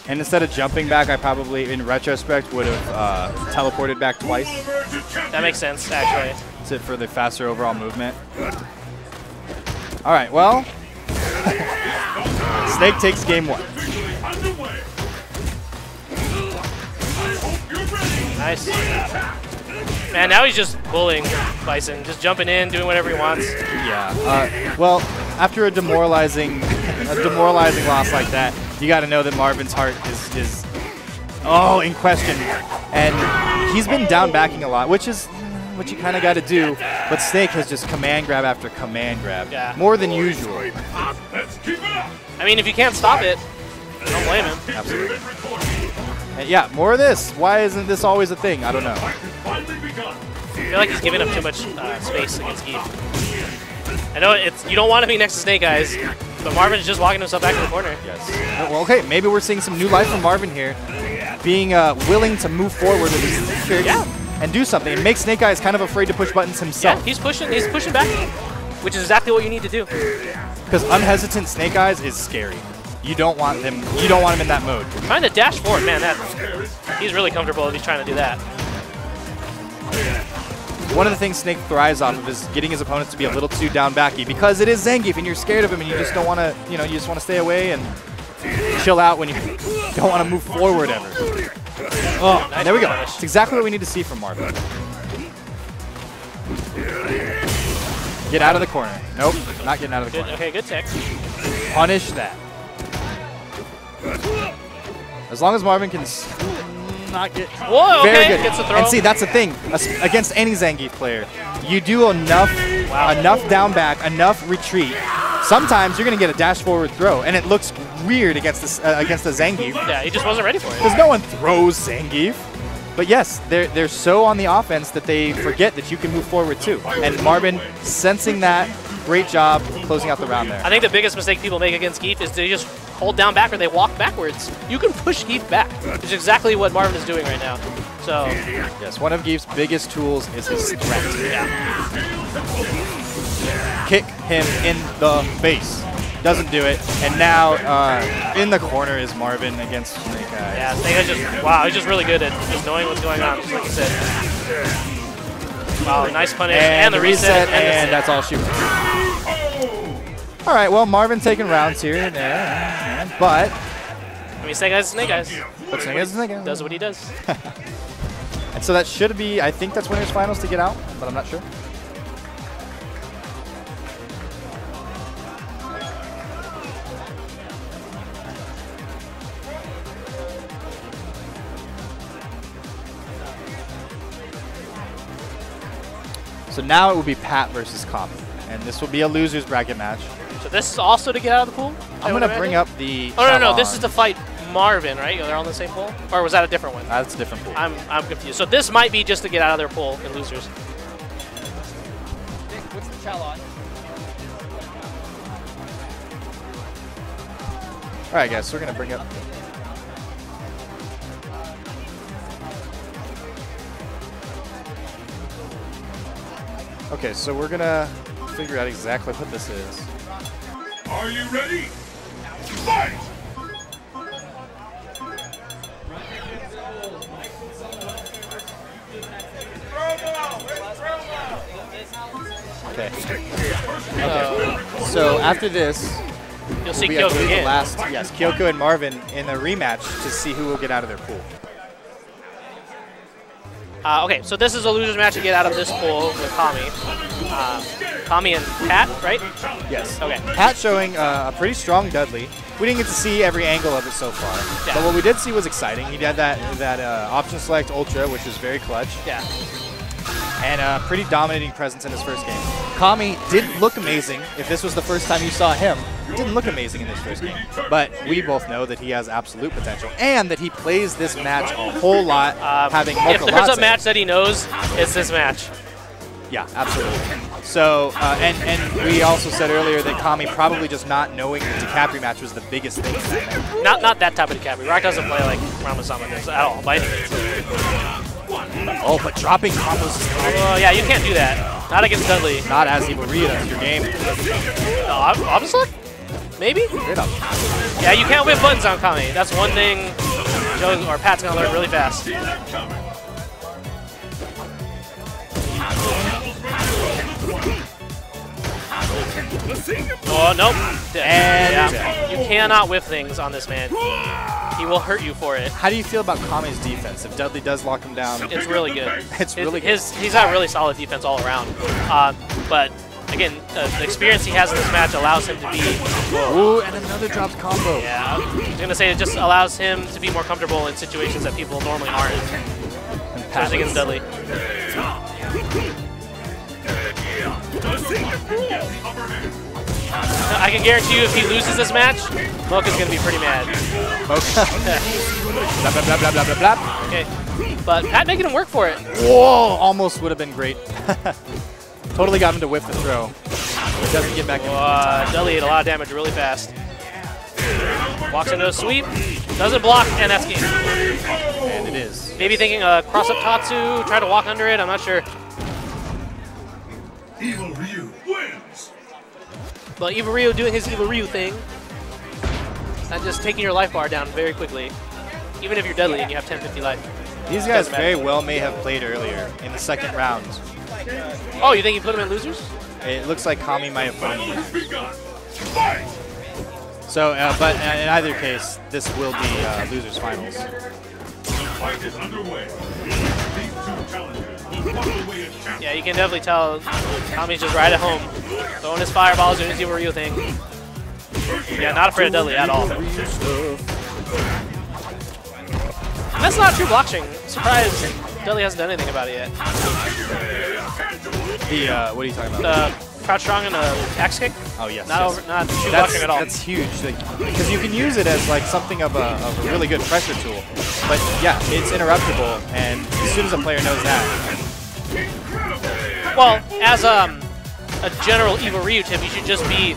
And instead of jumping back, I probably, in retrospect, would have teleported back twice. That makes sense, actually. For the faster overall movement. All right, well, Snake takes game 1. Nice. Man, now he's just bullying Bison, just jumping in, doing whatever he wants. Yeah. Well, after a demoralizing loss like that, you got to know that Marvin's heart is in question, and he's been down backing a lot, which is what you kind of got to do. But Snake has just command grab after command grab, more than usual. I mean, if you can't stop it, don't blame him. Absolutely. And yeah, more of this. Why isn't this always a thing? I don't know. I feel like he's giving up too much space against Geef. I know you don't want to be next to Snake Eyes, but Marvin's just walking himself back in the corner. Yes. Well, okay, maybe we're seeing some new life from Marvin here, being willing to move forward with his tricks and do something. It makes Snake Eyes kind of afraid to push buttons himself. Yeah, he's pushing back, which is exactly what you need to do. Because unhesitant Snake Eyes is scary. You don't want him. You don't want him in that mode. Trying to dash forward, man. He's really comfortable if he's trying to do that. One of the things Snake thrives off of is getting his opponents to be a little too down backy, because it is Zangief and you're scared of him and you just don't want to, you just want to stay away and chill out when you don't want to move forward ever. Oh, nice. There we go. It's exactly what we need to see from Marvin. Get out of the corner. Nope, not getting out of the corner. Okay, good tech. Punish that. As long as Marvin can not get Whoa, very okay. good. Gets the throw. And see, that's the thing. Against any Zangief player, you do enough down back, enough retreat. Sometimes you're going to get a dash forward throw, and it looks weird against the Zangief. Yeah, he just wasn't ready for it. Because no one throws Zangief. But yes, they're so on the offense that they forget that you can move forward too. And Marvin, sensing that, great job closing out the round there. I think the biggest mistake people make against Geef is they just hold down back or they walk backwards. You can push Geef back, which is exactly what Marvin is doing right now. So yes, one of Geef's biggest tools is his strength. yeah. Kick him in the face. Doesn't do it. And now in the corner is Marvin against Snake Eyes. Yeah, Snake Eyes just, wow, he's just really good at just knowing what's going on, just like you said. Wow, nice punish. And the reset. And that's all she wants. All right, well, Marvin taking rounds here and there. But I mean, Snake Eyes is Snake Eyes. But Snake Eyes is Snake Eyes. Does what he does. And so that should be, I think that's winners finals to get out, but I'm not sure. So now it will be Pat versus Kami, and this will be a loser's bracket match. So this is also to get out of the pool? I'm going to bring up the... Oh, no, this is to fight Marvin, right? They're on the same pool? Or was that a different one? That's a different pool. I'm confused. So this might be just to get out of their pool in losers. What's the challenge? All right, guys, so we're going to bring up... Okay, so we're going to figure out exactly what this is. Are you ready? Fight! Okay. Okay. So after this, You'll see we'll Kyoko the again. last, yes, Kyoko and Marvin in a rematch to see who will get out of their pool. Okay, so this is a loser's match to get out of this pool with Kami. Kami and Pat, right? Yes. Okay. Pat showing a pretty strong Dudley. We didn't get to see every angle of it so far, Yeah. but what we did see was exciting. He had that option select ultra, which is very clutch, Yeah. and a pretty dominating presence in his first game. Kami didn't look amazing. If this was the first time you saw him, he didn't look amazing in his first game. But we both know that he has absolute potential, and that he plays this match a whole lot, having If Mocha there's a Latse. match that he knows, it's this match. Yeah, absolutely. So, and we also said earlier that Kami probably just not knowing the DiCaprio match was the biggest thing in that match. Not that type of DiCaprio. Rock doesn't play like Ramasama does at all, by any means. Oh, but dropping combos is Oh, yeah, you can't do that. Not against Dudley. not as Evil Rita, your game. Obviously? Maybe? Straight up. Yeah, you can't whip buttons on Kami. That's one thing Joe or Pat's going to learn really fast. Oh, nope. And yeah. You cannot whiff things on this man. He will hurt you for it. How do you feel about Kami's defense? If Dudley does lock him down, It's really good. it's really good. He's got really solid defense all around. But again, the experience he has in this match allows him to be. Ooh, and another dropped combo. Yeah, I was gonna say it just allows him to be more comfortable in situations that people normally aren't, especially against Dudley. I can guarantee you, if he loses this match, Mocha's gonna be pretty mad. Mocha. Blah, blah, blah, blah, blah, blah, blah. Okay, but Pat making him work for it. Whoa, almost would have been great. Totally got him to whiff the throw. He doesn't get back in time. Dudley ate a lot of damage really fast. Walks into a sweep, doesn't block, and that's game. And it is. Maybe thinking cross up Tatsu, try to walk under it, I'm not sure. Evil Ryu wins. But Evil Ryu doing his Evil Ryu thing. Not just taking your life bar down very quickly. Even if you're Dudley and you have 1050 life. These guys very well may have played earlier in the second round. Oh, you think you put him in losers? It looks like Kami might have put him in. Begun. Fight! So, but in either case, this will be losers finals. Fight is underway. These two challengers will walk away as champions. Yeah, you can definitely tell Kami's just right at home. Throwing his fireballs, doing his Evil Ryu thing. Yeah, not afraid of Dudley at all. That's not true blockchain. Surprised Dudley hasn't done anything about it yet. What are you talking about? The crouch strong and a axe kick. Oh yes. Not true blockchain at all. That's huge because you can use it as like something of a really good pressure tool. But yeah, it's interruptible, and as soon as a player knows that. Well, as a general Evo Ryu tip, you should just be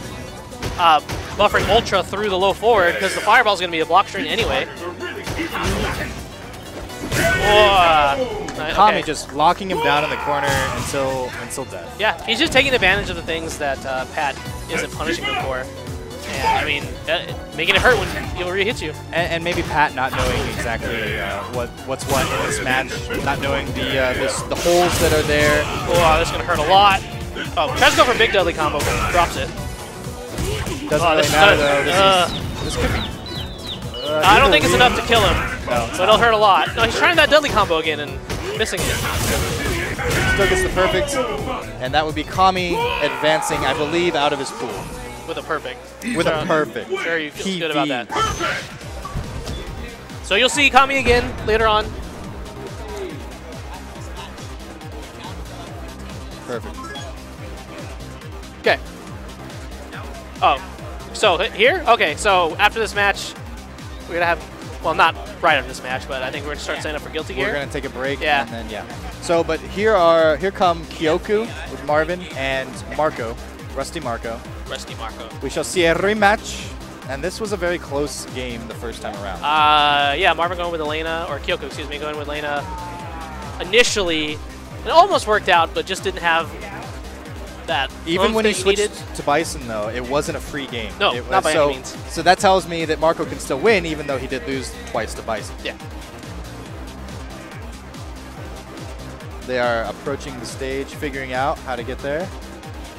buffering Ultra through the low forward because the fireball is going to be a block string anyway. Kami just locking him down in the corner until death. Yeah, he's just taking advantage of the things that Pat isn't punishing him for. And, I mean, making it hurt when Evo Ryu hits you. And maybe Pat not knowing exactly what's what in this match, not knowing the holes that are there. Oh, this is going to hurt a lot. Oh, tries to go for a big Dudley combo, but drops it. Doesn't really matter, though. This could be... I don't think it's enough to kill him, no, but it'll hurt a lot. No, he's trying that Dudley combo again and missing it. Still gets the perfect, and that would be Kami advancing, I believe, out of his pool. With a perfect. With a perfect. Sure, you feel good about that. So you'll see Kami again later on. Perfect. Okay. Oh, so here? Okay, so after this match, we're gonna have, well, not right after this match, but I think we're gonna start setting up for Guilty Gear. We're gonna take a break, yeah. And then yeah. So, but here come Kyoku with Marvin and Marco, Rusty Marco. Rusty Marco. We shall see a rematch, and this was a very close game the first time around. Yeah, Marvin going with Elena, or Kyoku, excuse me, going with Elena. Initially, it almost worked out, but just didn't have that. Even when he switched to Bison, though, it wasn't a free game. No, not by any means. So that tells me that Marco can still win, even though he did lose twice to Bison. Yeah. They are approaching the stage, figuring out how to get there.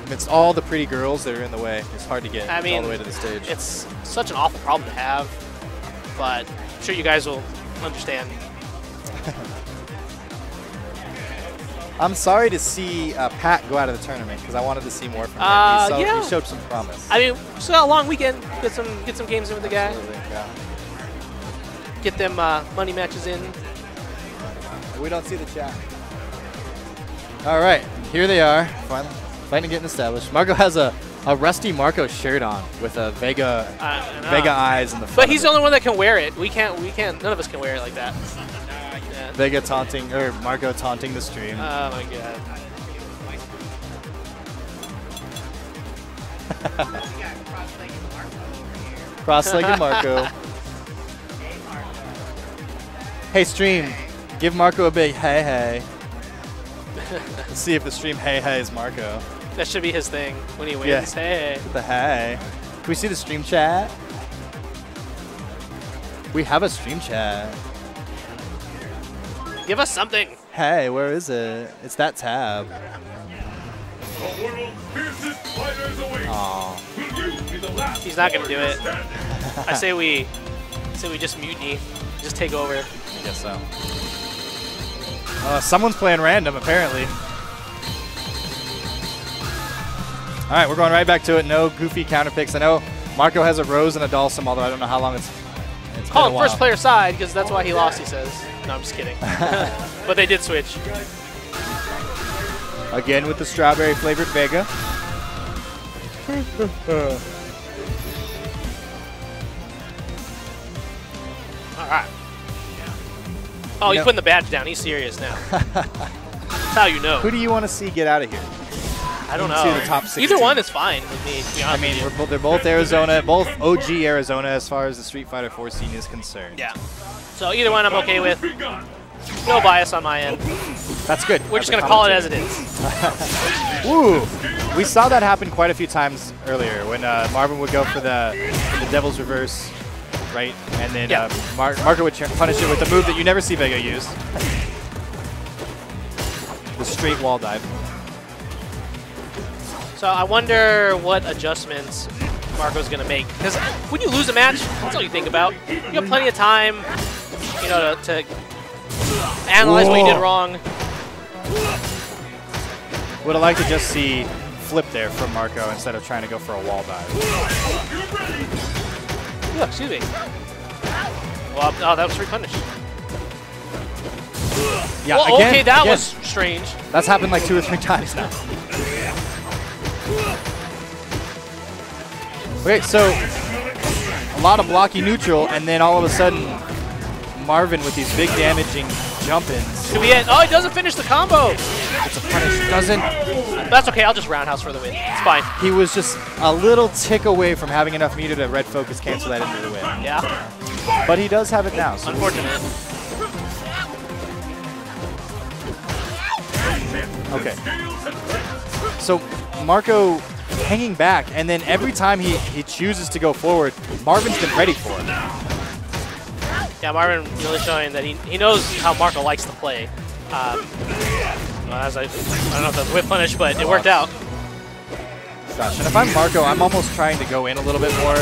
Amidst all the pretty girls that are in the way, it's hard to get all the way to the stage. It's such an awful problem to have, but I'm sure you guys will understand. I'm sorry to see Pat go out of the tournament because I wanted to see more from him. Yeah. He showed some promise. I mean, still got a long weekend. Get some games in with the guy. Yeah. Get them money matches in. We don't see the chat. All right, here they are, finally fighting getting established. Marco has a Rusty Marco shirt on with a Vega eyes in the front. But he's the only one that can wear it. We can't. None of us can wear it like that. Yeah. Vega taunting, or Marco taunting the stream. Oh my god. Cross-legged Marco. Hey stream, give Marco a big hey hey. Let's see if the stream hey hey is Marco. That should be his thing when he wins. Yes. Hey. The hey. Can we see the stream chat? We have a stream chat. Give us something. Hey, where is it? It's that tab. Aww. He's not gonna do it. I say we just mutiny, just take over. I guess so. Someone's playing random, apparently. All right, we're going right back to it. No goofy counter picks. I know Marco has a Rose and a Dhalsim, although I don't know how long it's Call him first player side because that's why he lost, he says. No, I'm just kidding. But they did switch. Again with the strawberry flavored Vega. All right. Oh, he's putting the badge down. He's serious now. That's how you know. Who do you want to see get out of here? I don't know. The top 16. Either one is fine with me, to be honest with you. They're both Arizona, both OG Arizona as far as the Street Fighter 4 scene is concerned. Yeah. So either one I'm okay with. No bias on my end. That's good. We're just going to call it as it is. Ooh. We saw that happen quite a few times earlier when Marvin would go for the Devil's Reverse, right? And then Marco would punish it with a move that you never see Vega use. The straight wall dive. So I wonder what adjustments Marco's going to make. Because when you lose a match, that's all you think about. You have plenty of time, you know, to analyze what you did wrong. Would have liked to just see flip there from Marco instead of trying to go for a wall dive. Oh, excuse me. Well, oh, that was free punish. Yeah, well, again, okay, that again. was strange. That's happened like 2 or 3 times now. Okay, so a lot of blocky neutral, and then all of a sudden, Marvin with these big damaging jump-ins. Could be it. Oh, he doesn't finish the combo. It's a punish. Doesn't. That's okay. I'll just roundhouse for the win. It's fine. He was just a little tick away from having enough meter to red focus cancel that into the win. Yeah. But he does have it now. So unfortunate. Okay. So Marco hanging back, and then every time he chooses to go forward, Marvin's been ready for it. Yeah, Marvin really showing that he knows how Marco likes to play. Well, as I don't know if that's whip punish, but it worked out. Gosh, and if I'm Marco, I'm almost trying to go in a little bit more,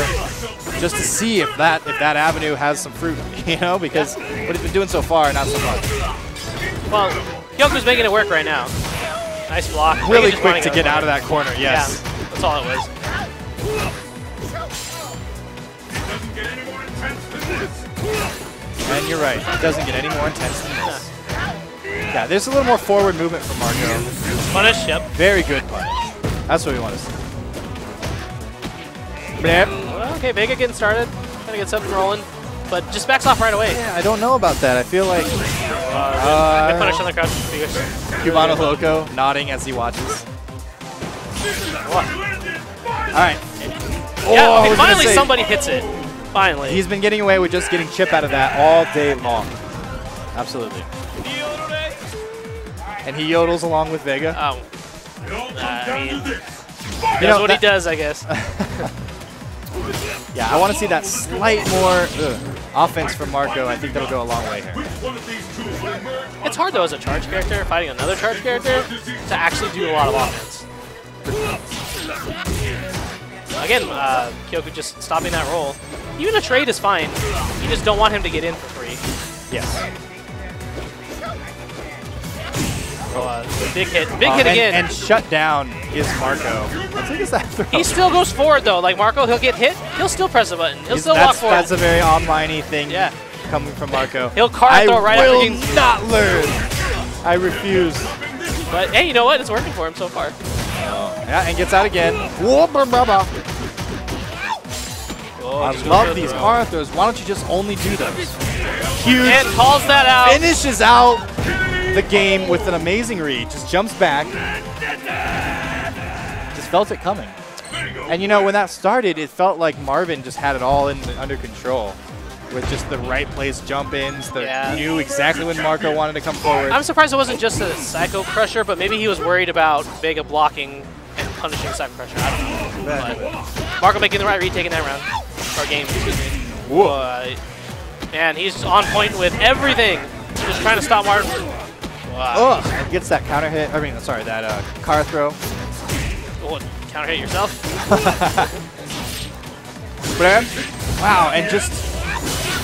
just to see if that avenue has some fruit, you know, because what he's been doing so far, not so much. Well, Kyoku's making it work right now. Nice block. Really quick to get out of that corner, yes. Yeah, that's all it was. And you're right, it doesn't get any more intense than this. Yeah, there's a little more forward movement from Marco. Punish, yep. Very good punish. That's what we want to see. Blip. Well, okay, Vega getting started. Trying to get something rolling. But just backs off right away. Yeah, I don't know about that. I feel like good punish on the crouch figures. Cubano Loco nodding as he watches. What? Alright. Yeah, Oh, okay, finally somebody hits it. Finally. He's been getting away with just getting chip out of that all day long. Absolutely. And he yodels along with Vega. Oh. I mean, that's what he does, I guess. Yeah, I want to see that slight more offense from Marco. I think that'll go a long way here. It's hard, though, as a charge character, fighting another charge character, to actually do a lot of offense. Again, Kyoku just stopping that roll. Even a trade is fine. You just don't want him to get in for free. Yes. Oh, big hit. Big hit again. And shut down is Marco. I think it's that throw. He still goes forward, though. Like, Marco, he'll get hit. He'll still press the button. He'll still walk forward. That's a very online-y thing coming from Marco. He'll card throw right after getting... I will not learn. I refuse. But, hey, you know what? It's working for him so far. Yeah, and gets out again. Whoa, I love these car throws. Why don't you just only do those? Huge. And calls that out. Finishes out the game with an amazing read. Just jumps back. Just felt it coming. And you know, when that started, it felt like Marvin just had it all under control. With just the right place jump-ins, knew exactly when Marco wanted to come forward. I'm surprised it wasn't just a Psycho Crusher, but maybe he was worried about Vega blocking and punishing Psycho Crusher. I don't know. But Marco making the right read, taking that round. Or game, excuse me. And he's on point with everything. Just trying to stop Martin. Wow. And gets that counter hit. I mean, sorry, that car throw. Oh, counter hit yourself? Wow, and just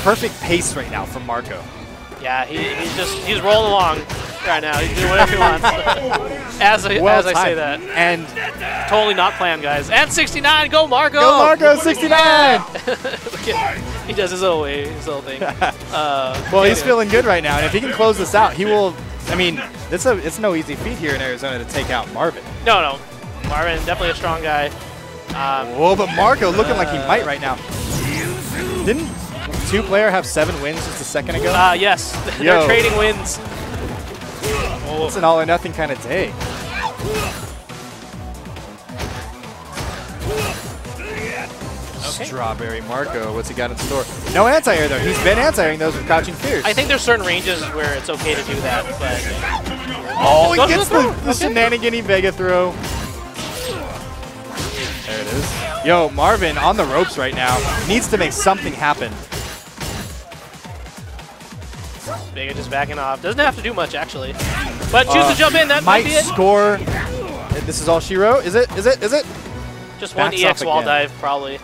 perfect pace right now from Marco. Yeah, he's rolling along right now. He's doing whatever he wants. as I say that. And totally not planned, guys. And 69, go Marco! Go Marco, 69! He does his own way, his own thing. Well, he's feeling good right now, and if he can close this out, he will. I mean, it's no easy feat here in Arizona to take out Marvin. No. Marvin, definitely a strong guy. Whoa, but Marco looking like he might right now. Didn't two-player have 7 wins just a second ago? Yes. They're trading wins. It's an all-or-nothing kind of day. Okay. Strawberry Marco, what's he got in store? No anti-air, though. He's been anti-airing those with crouching fierce. I think there's certain ranges where it's okay to do that, but... Oh, he gets the shenanigan-y Vega throw. There it is. Yo, Marvin on the ropes right now. Needs to make something happen. Vega just backing off. Doesn't have to do much, actually. But choose to jump in. That might be it. Score. This is all she wrote? Is it? Just one EX wall dive, probably.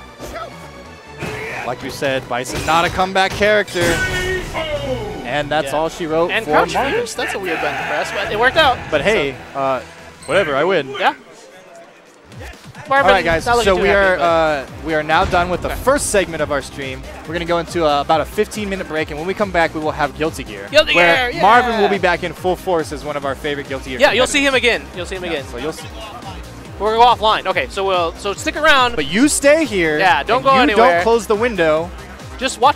Like we said, Bison not a comeback character. And that's all she wrote and for crouch Marvin. fierce. That's a weird button to press, but it worked out. But hey, whatever, I win. Yeah. Marvin, All right, guys. not looking So too we happy, are we are now done with the first segment of our stream. We're gonna go into about a 15-minute break, and when we come back, we will have Guilty Gear. Guilty where Gear, yeah. Marvin will be back in full force as one of our favorite Guilty Gear. Yeah, you'll see him again. You'll see him again. So you'll see. We're gonna go offline. Okay, so so stick around. But you stay here. Yeah, don't and go you anywhere. Don't close the window. Just watch.